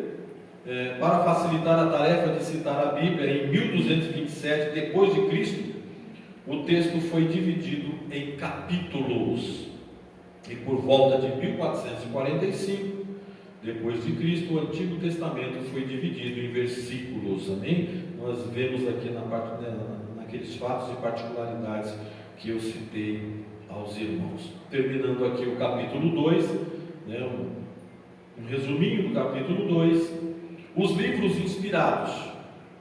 [SPEAKER 2] para facilitar a tarefa de citar a Bíblia, em 1227 depois de Cristo, o texto foi dividido em capítulos. E por volta de 1445 depois de Cristo, o Antigo Testamento foi dividido em versículos. Amém? Nós vemos aqui naqueles fatos e particularidades que eu citei aos irmãos. Terminando aqui o capítulo 2, um resuminho do capítulo 2. Os livros inspirados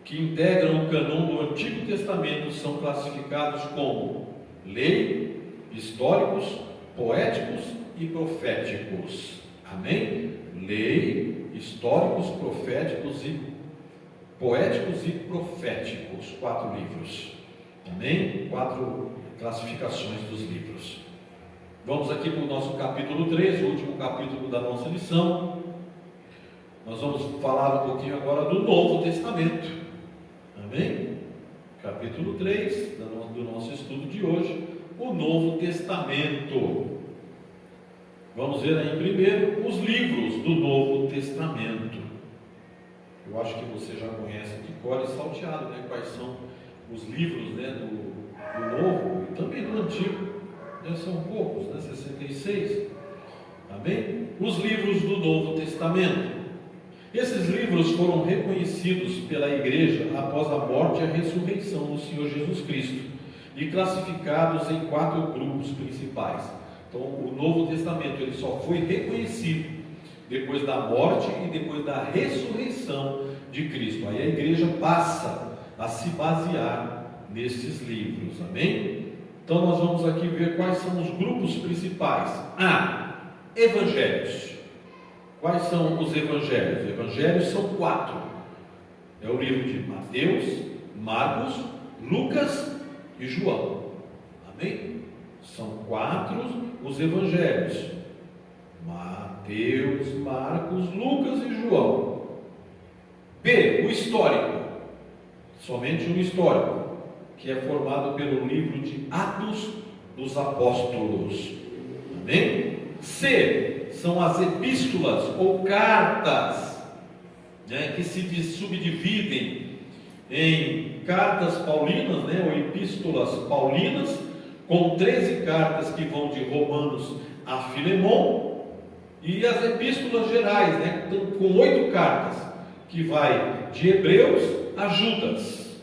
[SPEAKER 2] que integram o cânon do Antigo Testamento são classificados como lei, históricos, poéticos e proféticos. Amém? Lei, históricos, proféticos e poéticos e proféticos. 4 livros. Amém? 4 classificações dos livros. Vamos aqui para o nosso capítulo 3, o último capítulo da nossa lição. Nós vamos falar um pouquinho agora do Novo Testamento. Amém? Capítulo 3 do nosso estudo de hoje, o Novo Testamento. Vamos ver aí primeiro os livros do Novo Testamento. Eu acho que você já conhece de cor e salteado, quais são os livros do Novo e também do Antigo. São poucos, 66. Amém? Os livros do Novo Testamento. Esses livros foram reconhecidos pela igreja após a morte e a ressurreição do Senhor Jesus Cristo e classificados em 4 grupos principais. Então, o Novo Testamento ele só foi reconhecido depois da morte e depois da ressurreição de Cristo. Aí a igreja passa a se basear nesses livros. Amém? Então nós vamos aqui ver quais são os grupos principais. Evangelhos. Quais são os evangelhos? Evangelhos são 4. É o livro de Mateus, Marcos, Lucas e João. Amém? São 4 os evangelhos: Mateus, Marcos, Lucas e João. B, o histórico. Somente um histórico, que é formado pelo livro de Atos dos Apóstolos. Amém? C, são as epístolas ou cartas, que se subdividem em cartas paulinas, ou epístolas paulinas, com 13 cartas que vão de Romanos a Filemon, e as epístolas gerais, com 8 cartas, que vai de Hebreus a Judas.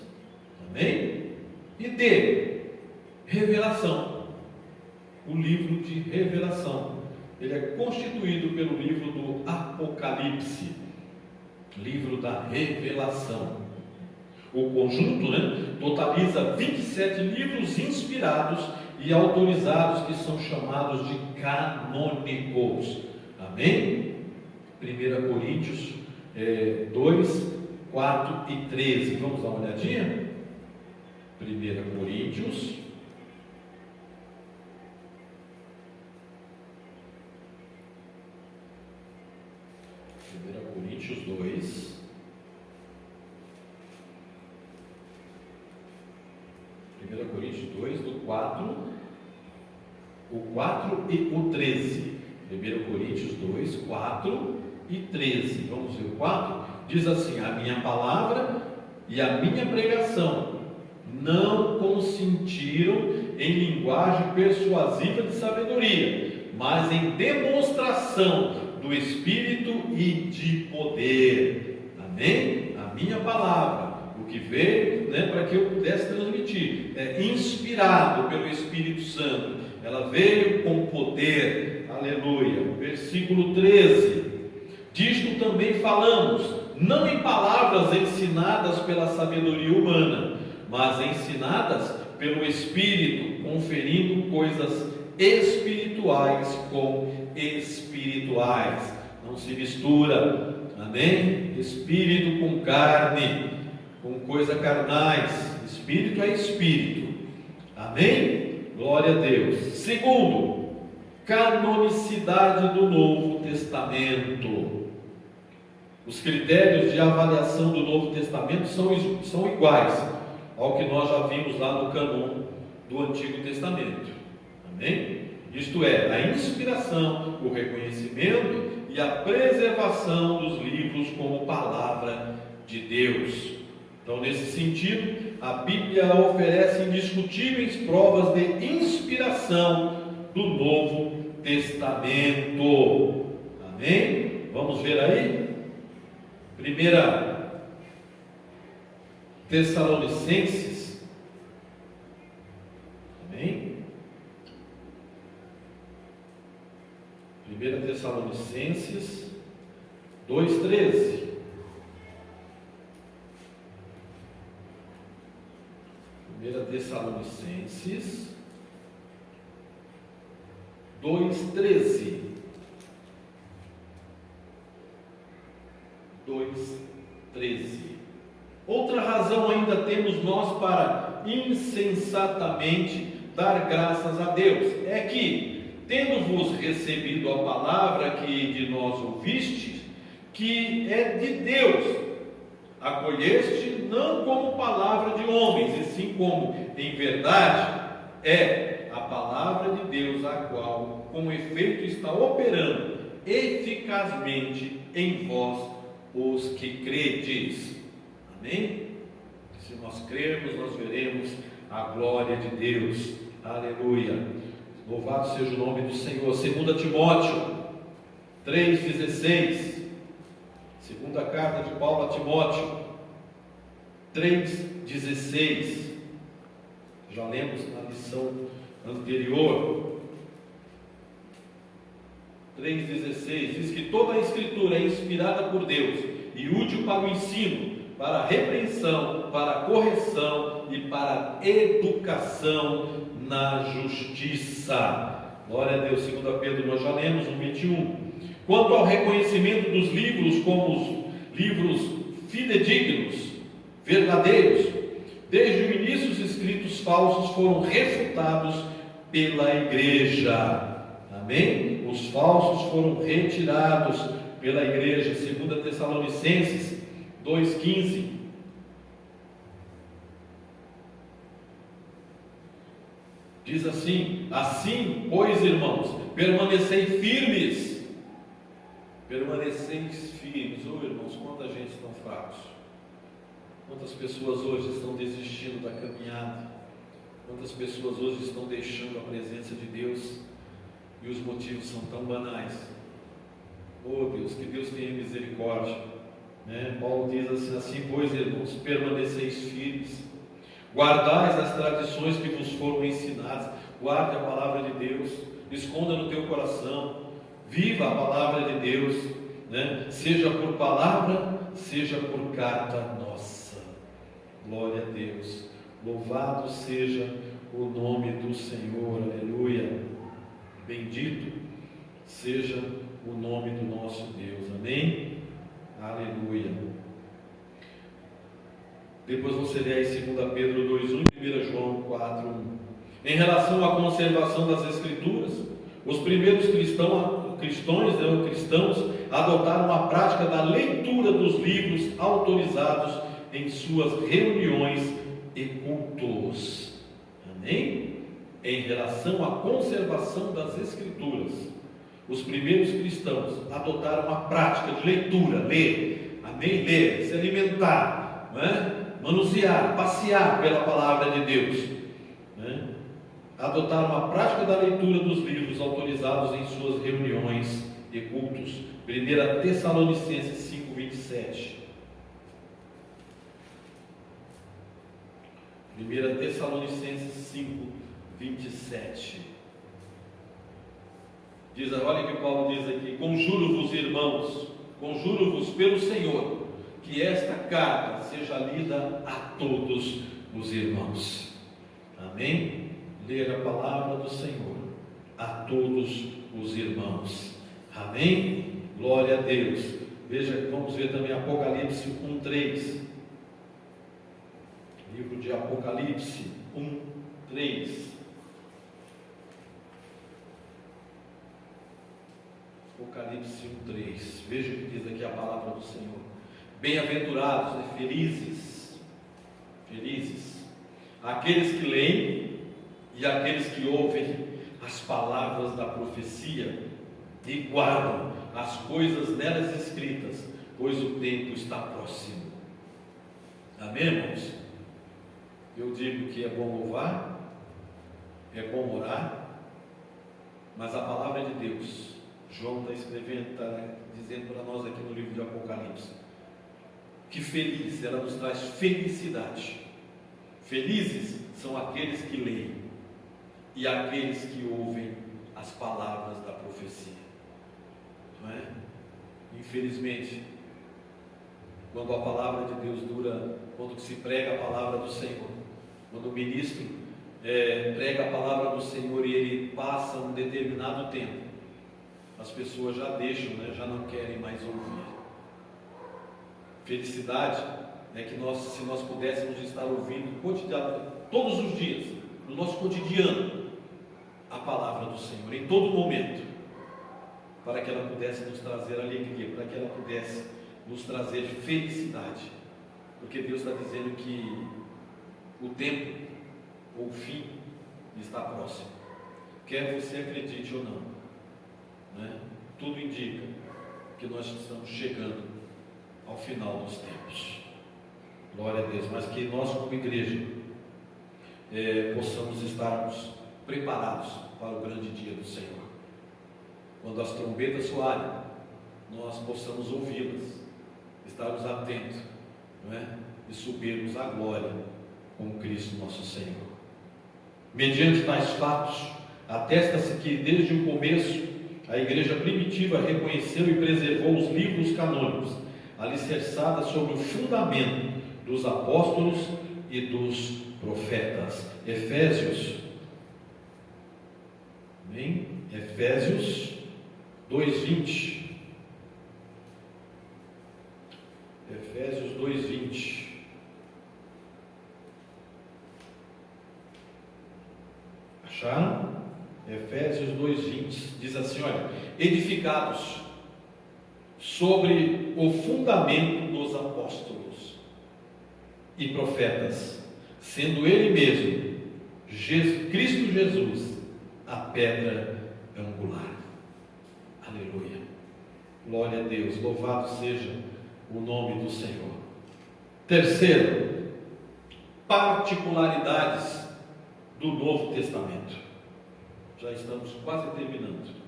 [SPEAKER 2] Amém? E D, revelação. O livro de revelação. Ele é constituído pelo livro do Apocalipse, livro da revelação. O conjunto totaliza 27 livros inspirados e autorizados, que são chamados de canônicos. Amém? 1 Coríntios 2, 4 e 13. Vamos dar uma olhadinha? 1 Coríntios 2. 1 Coríntios 2, do 4, o 4 e o 13. 1 Coríntios 2, 4 e 13. Vamos ver o 4? Diz assim: a minha palavra e a minha pregação não consentiram em linguagem persuasiva de sabedoria, mas em demonstração do Espírito e de poder. Amém? A minha palavra, o que veio, para que eu pudesse transmitir, inspirado pelo Espírito Santo, ela veio com poder. Aleluia. Versículo 13: disto também falamos, não em palavras ensinadas pela sabedoria humana, mas ensinadas pelo Espírito, conferindo coisas espirituais com espirituais. Não se mistura, amém? Espírito com carne, com coisa carnais. Espírito é espírito, amém? Glória a Deus. Segundo, canonicidade do Novo Testamento. Os critérios de avaliação do Novo Testamento são iguais ao que nós já vimos lá no cânon do Antigo Testamento. Amém? Isto é, a inspiração, o reconhecimento e a preservação dos livros como palavra de Deus. Então, nesse sentido, a Bíblia oferece indiscutíveis provas de inspiração do Novo Testamento. Amém? Vamos ver aí? 1 Tessalonicenses. Amém? 1 Tessalonicenses 2,13. 1 Tessalonicenses 2,13. 2,13. Outra razão ainda temos nós para insensatamente dar graças a Deus, é que, tendo-vos recebido a palavra que de nós ouvistes, que é de Deus, acolheste não como palavra de homens, e sim como, em verdade, é a palavra de Deus, a qual, com efeito, está operando eficazmente em vós, os que credes. Amém? Se nós crermos, nós veremos a glória de Deus. Aleluia. Louvado seja o nome do Senhor. 2 Timóteo 3,16. Segunda carta de Paulo a Timóteo 3,16. Já lemos na lição anterior. 3,16 diz que toda a Escritura é inspirada por Deus e útil para o ensino, para a repreensão, para a correção e para a educação na justiça. Glória a Deus. 2 Pedro, nós já lemos, 1,21. Quanto ao reconhecimento dos livros como os livros fidedignos, verdadeiros, desde o início os escritos falsos foram refutados pela igreja. Amém? Os falsos foram retirados pela igreja. 2 Tessalonicenses 2,15. Diz assim: assim, pois, irmãos, permanecei firmes. Permaneceis firmes. Oh, irmãos, quanta gente estão fracos. Quantas pessoas hoje estão desistindo da caminhada. Quantas pessoas hoje estão deixando a presença de Deus. E os motivos são tão banais. Oh Deus, que Deus tenha misericórdia. Paulo diz assim, pois, irmãos, permaneceis firmes, guardais as tradições que vos foram ensinadas. Guarde a palavra de Deus, esconda no teu coração, viva a palavra de Deus, seja por palavra, seja por carta nossa. Glória a Deus. Louvado seja o nome do Senhor, aleluia. Bendito seja o nome do nosso Deus, amém? Aleluia. Depois você lê aí 2 Pedro 2:1 e 1 João 4:1. Em relação à conservação das Escrituras, os primeiros cristãos adotaram a prática da leitura dos livros autorizados em suas reuniões e cultos. Amém? Em relação à conservação das Escrituras, os primeiros cristãos adotaram a prática de leitura, ler, amém? Ler, se alimentar, manusear, passear pela palavra de Deus, adotaram a prática da leitura dos livros autorizados em suas reuniões e cultos. 1 Tessalonicenses 5:27. 1 Tessalonicenses 5:27. Diz, olha o que Paulo diz aqui: conjuro-vos, irmãos, conjuro-vos pelo Senhor, que esta carta seja lida a todos os irmãos. Amém? Ler a palavra do Senhor a todos os irmãos. Amém? Glória a Deus. Veja, vamos ver também Apocalipse 1:3. Livro de Apocalipse 1:3. Apocalipse 1:3. Veja o que diz aqui a palavra do Senhor. Bem-aventurados, felizes, aqueles que leem e aqueles que ouvem as palavras da profecia e guardam as coisas nelas escritas, pois o tempo está próximo. Amém, irmãos? Eu digo que é bom louvar, é bom orar, mas a palavra de Deus, João está escrevendo, está dizendo para nós aqui no livro de Apocalipse, que feliz, ela nos traz felicidade. Felizes são aqueles que leem e aqueles que ouvem as palavras da profecia, não é? Infelizmente, quando a palavra de Deus quando se prega a palavra do Senhor, quando o ministro prega a palavra do Senhor e ele passa um determinado tempo, as pessoas já deixam, já não querem mais ouvir. Felicidade é que se nós pudéssemos estar ouvindo todos os dias, no nosso cotidiano, a palavra do Senhor, em todo momento, para que ela pudesse nos trazer alegria, para que ela pudesse nos trazer felicidade, porque Deus está dizendo que o tempo, ou o fim, está próximo, quer você acredite ou não, tudo indica que nós estamos chegando ao final dos tempos. Glória a Deus. Mas que nós, como igreja, possamos estarmos preparados para o grande dia do Senhor. Quando as trombetas soarem, nós possamos ouvi-las, estarmos atentos, e subirmos à glória com Cristo nosso Senhor. Mediante tais fatos, atesta-se que desde o começo a igreja primitiva reconheceu e preservou os livros canônicos, alicerçada sobre o fundamento dos apóstolos e dos profetas. Efésios, amém? Efésios 2:20. Efésios 2:20. Acharam? Efésios 2:20 diz assim, olha: edificados sobre o fundamento dos apóstolos e profetas, sendo Ele mesmo, Cristo Jesus, a pedra angular. Aleluia. Glória a Deus. Louvado seja o nome do Senhor. Terceiro, particularidades do Novo Testamento. Já estamos quase terminando.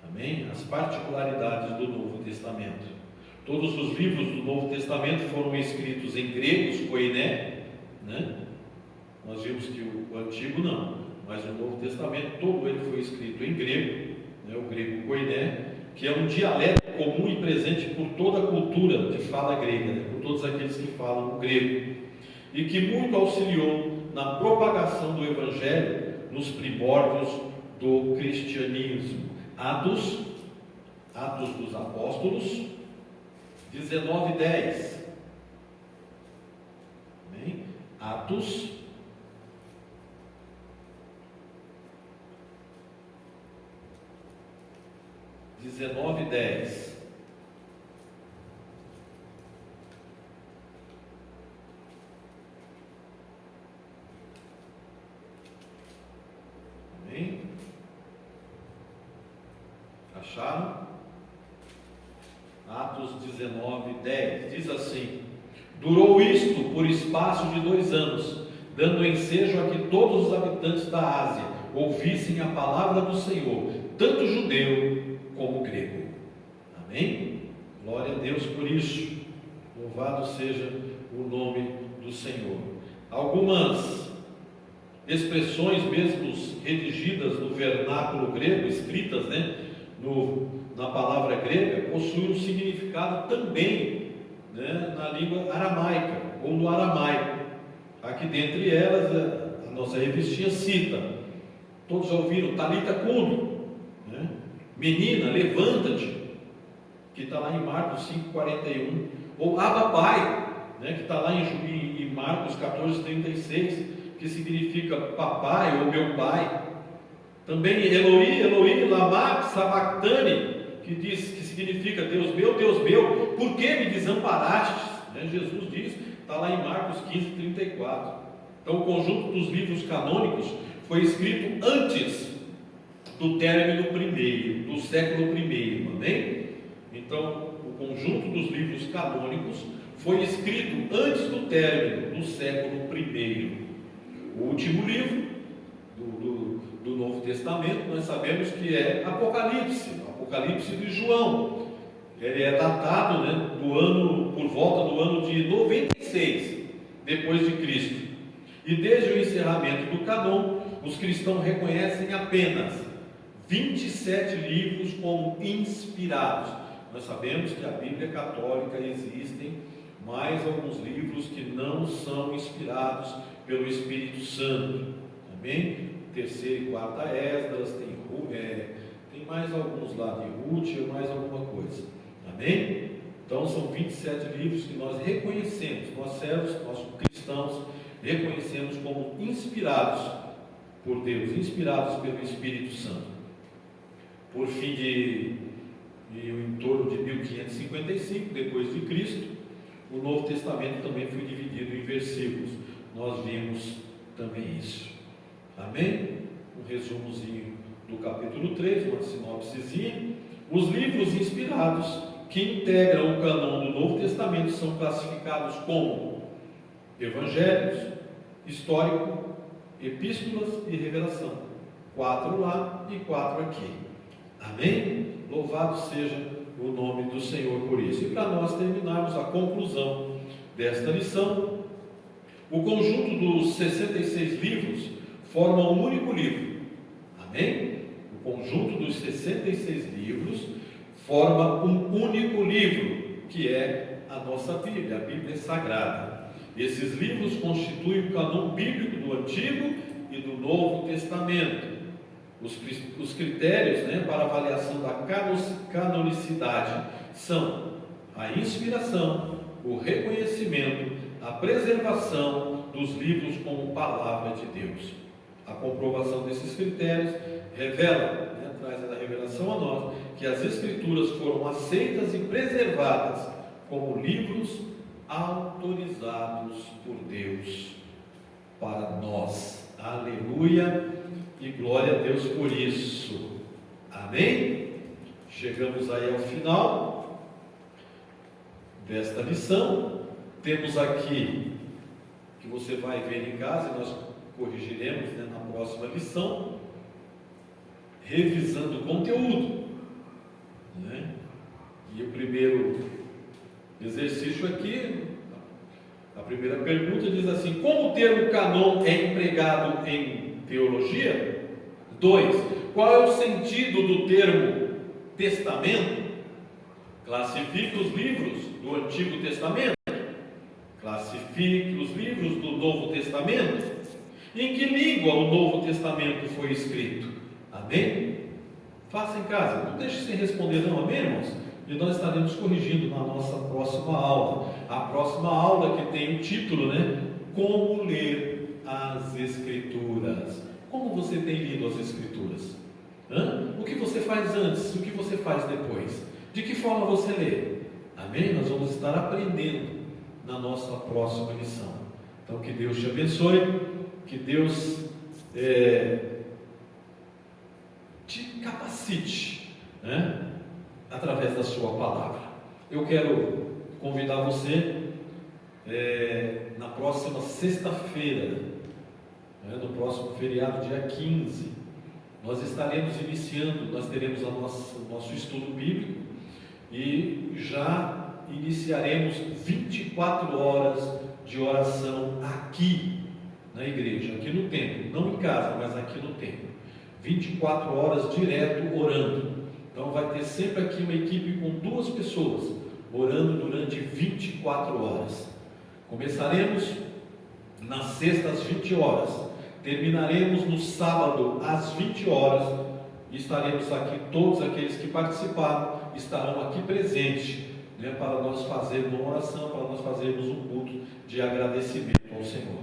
[SPEAKER 2] Amém? As particularidades do Novo Testamento. Todos os livros do Novo Testamento foram escritos em grego, koiné, Nós vimos que o Antigo não, mas o Novo Testamento todo ele foi escrito em grego, o grego koiné, que é um dialeto comum e presente por toda a cultura de fala grega, por todos aqueles que falam o grego, e que muito auxiliou na propagação do Evangelho nos primórdios do cristianismo. Atos dos Apóstolos 19:10. Amém? Atos 19:10. Amém? Acharam? Atos 19:10 diz assim: durou isto por espaço de 2 anos, dando ensejo a que todos os habitantes da Ásia ouvissem a palavra do Senhor, tanto judeu como grego. Amém? Glória a Deus por isso. Louvado seja o nome do Senhor. Algumas expressões mesmo redigidas no vernáculo grego, escritas, na palavra grega, possuem um significado também, na língua aramaica ou no aramaico. Aqui dentre elas a nossa revistinha cita, todos já ouviram, Talita Cumi, menina, levanta-te, que está lá em Marcos 5:41, ou Abba Pai, que está lá em Marcos 14:36, que significa papai ou meu pai. Também Eloi, Eloi, lama sabachthani, que significa Deus meu, por que me desamparastes? Jesus diz, está lá em Marcos 15:34. Então o conjunto dos livros canônicos foi escrito antes do término do século I, amém? Então o conjunto dos livros canônicos foi escrito antes do término do século I. O último livro do Novo Testamento, nós sabemos que é Apocalipse de João. Ele é datado por volta do ano de 96 depois de Cristo. E desde o encerramento do cânon, os cristãos reconhecem apenas 27 livros como inspirados. Nós sabemos que a Bíblia Católica existem mais alguns livros que não são inspirados pelo Espírito Santo. Amém? Terceira e quarta Esdras, tem mais alguns lá de Ruth, mais alguma coisa. Amém? Então são 27 livros que nós reconhecemos, nós servos, nós cristãos, reconhecemos como inspirados por Deus, inspirados pelo Espírito Santo. Por fim em torno de 1555 depois de Cristo, o Novo Testamento também foi dividido em versículos. Nós vimos também isso. Amém? Um resumozinho do capítulo 3, uma sinopsezinha. Os livros inspirados que integram o cânon do Novo Testamento são classificados como Evangelhos, Histórico, Epístolas e Revelação. 4 lá e 4 aqui. Amém? Louvado seja o nome do Senhor por isso. E para nós terminarmos a conclusão desta lição, o conjunto dos 66 livros forma um único livro. Amém? O conjunto dos 66 livros forma um único livro, que é a nossa Bíblia, a Bíblia Sagrada. Esses livros constituem o cânon bíblico do Antigo e do Novo Testamento. Os critérios para avaliação da canonicidade são a inspiração, o reconhecimento, a preservação dos livros como palavra de Deus. A comprovação desses critérios revela, traz a revelação a nós, que as Escrituras foram aceitas e preservadas como livros autorizados por Deus para nós. Aleluia e glória a Deus por isso. Amém? Chegamos aí ao final desta lição. Temos aqui, que você vai ver em casa, e nós corrigiremos na próxima lição, revisando o conteúdo. E o primeiro exercício aqui, a primeira pergunta diz assim: como o termo cânon é empregado em teologia? 2. Qual é o sentido do termo testamento? Classifique os livros do Antigo Testamento. Classifique os livros do Novo Testamento. Em que língua o Novo Testamento foi escrito? Amém? Faça em casa, não deixe sem responder não, amém, irmãos? E nós estaremos corrigindo na nossa próxima aula. A próxima aula que tem o título, né? Como ler as Escrituras. Como você tem lido as Escrituras? O que você faz antes? O que você faz depois? De que forma você lê? Amém? Nós vamos estar aprendendo na nossa próxima lição. Então que Deus te abençoe, que Deus te capacite, né? Através da sua palavra. Eu quero convidar você na próxima sexta-feira, no próximo feriado, dia 15, nós estaremos iniciando, nós teremos o nosso estudo bíblico e já iniciaremos 24 horas de oração aqui na igreja, aqui no templo, não em casa, mas aqui no templo. 24 horas direto orando. Então vai ter sempre aqui uma equipe com 2 pessoas orando durante 24 horas. Começaremos na sexta às 20 horas, terminaremos no sábado às 20 horas e estaremos aqui, todos aqueles que participaram estarão aqui presentes, né, para nós fazermos uma oração, para nós fazermos um culto de agradecimento ao Senhor.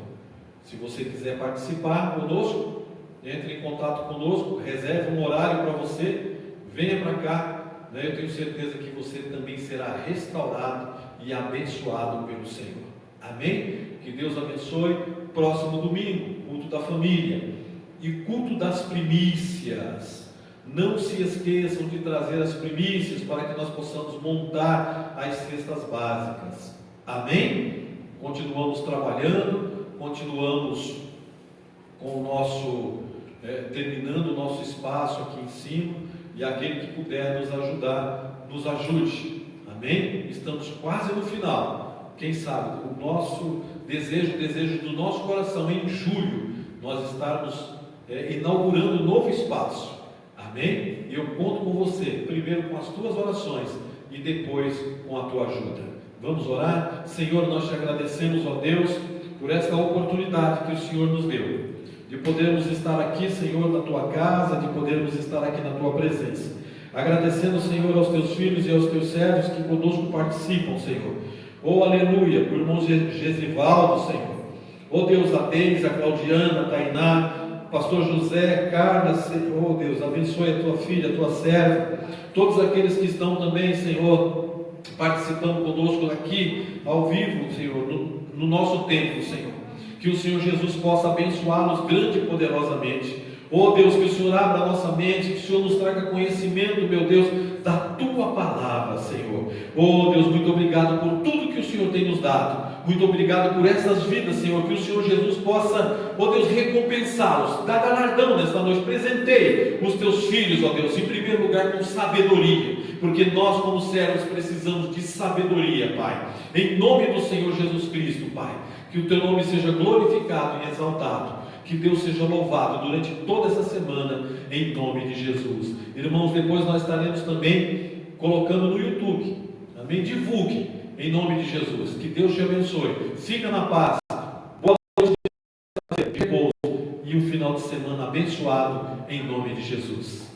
[SPEAKER 2] Se você quiser participar conosco, entre em contato conosco, reserve um horário para você, venha para cá, né? Eu tenho certeza que você também será restaurado e abençoado pelo Senhor. Amém? Que Deus abençoe. Próximo domingo, culto da família e culto das primícias. Não se esqueçam de trazer as primícias para que nós possamos montar as cestas básicas. Amém? Continuamos trabalhando, continuamos com o nosso terminando o nosso espaço aqui em cima, e aquele que puder nos ajudar, nos ajude. Amém? Estamos quase no final. Quem sabe o nosso desejo, o desejo do nosso coração, em julho nós estarmos inaugurando um novo espaço. Amém? E eu conto com você, primeiro com as tuas orações e depois com a tua ajuda. Vamos orar? Senhor, nós te agradecemos, ó Deus, por esta oportunidade que o Senhor nos deu, de podermos estar aqui, Senhor, na tua casa, de podermos estar aqui na tua presença. Agradecendo, Senhor, aos teus filhos e aos teus servos que conosco participam, Senhor. Oh, aleluia, por irmão Gesivaldo, Senhor. Oh Deus, a Deise, a Claudiana, a Tainá, pastor José, Carla, Senhor. Oh Deus, abençoe a tua filha, a tua serva, todos aqueles que estão também, Senhor, participando conosco aqui, ao vivo, Senhor, no nosso templo, Senhor. Que o Senhor Jesus possa abençoá-los grande e poderosamente. Oh Deus, que o Senhor abra a nossa mente, que o Senhor nos traga conhecimento, meu Deus, da tua palavra, Senhor. Oh Deus, muito obrigado por tudo que o Senhor tem nos dado. Muito obrigado por essas vidas, Senhor. Que o Senhor Jesus possa, oh Deus, recompensá-los, dar galardão nesta noite. Presenteie os teus filhos, ó Deus, em primeiro lugar com sabedoria, porque nós, como servos, precisamos de sabedoria, Pai. Em nome do Senhor Jesus Cristo, Pai. Que o teu nome seja glorificado e exaltado. Que Deus seja louvado durante toda essa semana, em nome de Jesus. Irmãos, depois nós estaremos também colocando no YouTube. Amém? Divulgue, em nome de Jesus. Que Deus te abençoe. Fica na paz. Boa noite e um final de semana abençoado, em nome de Jesus.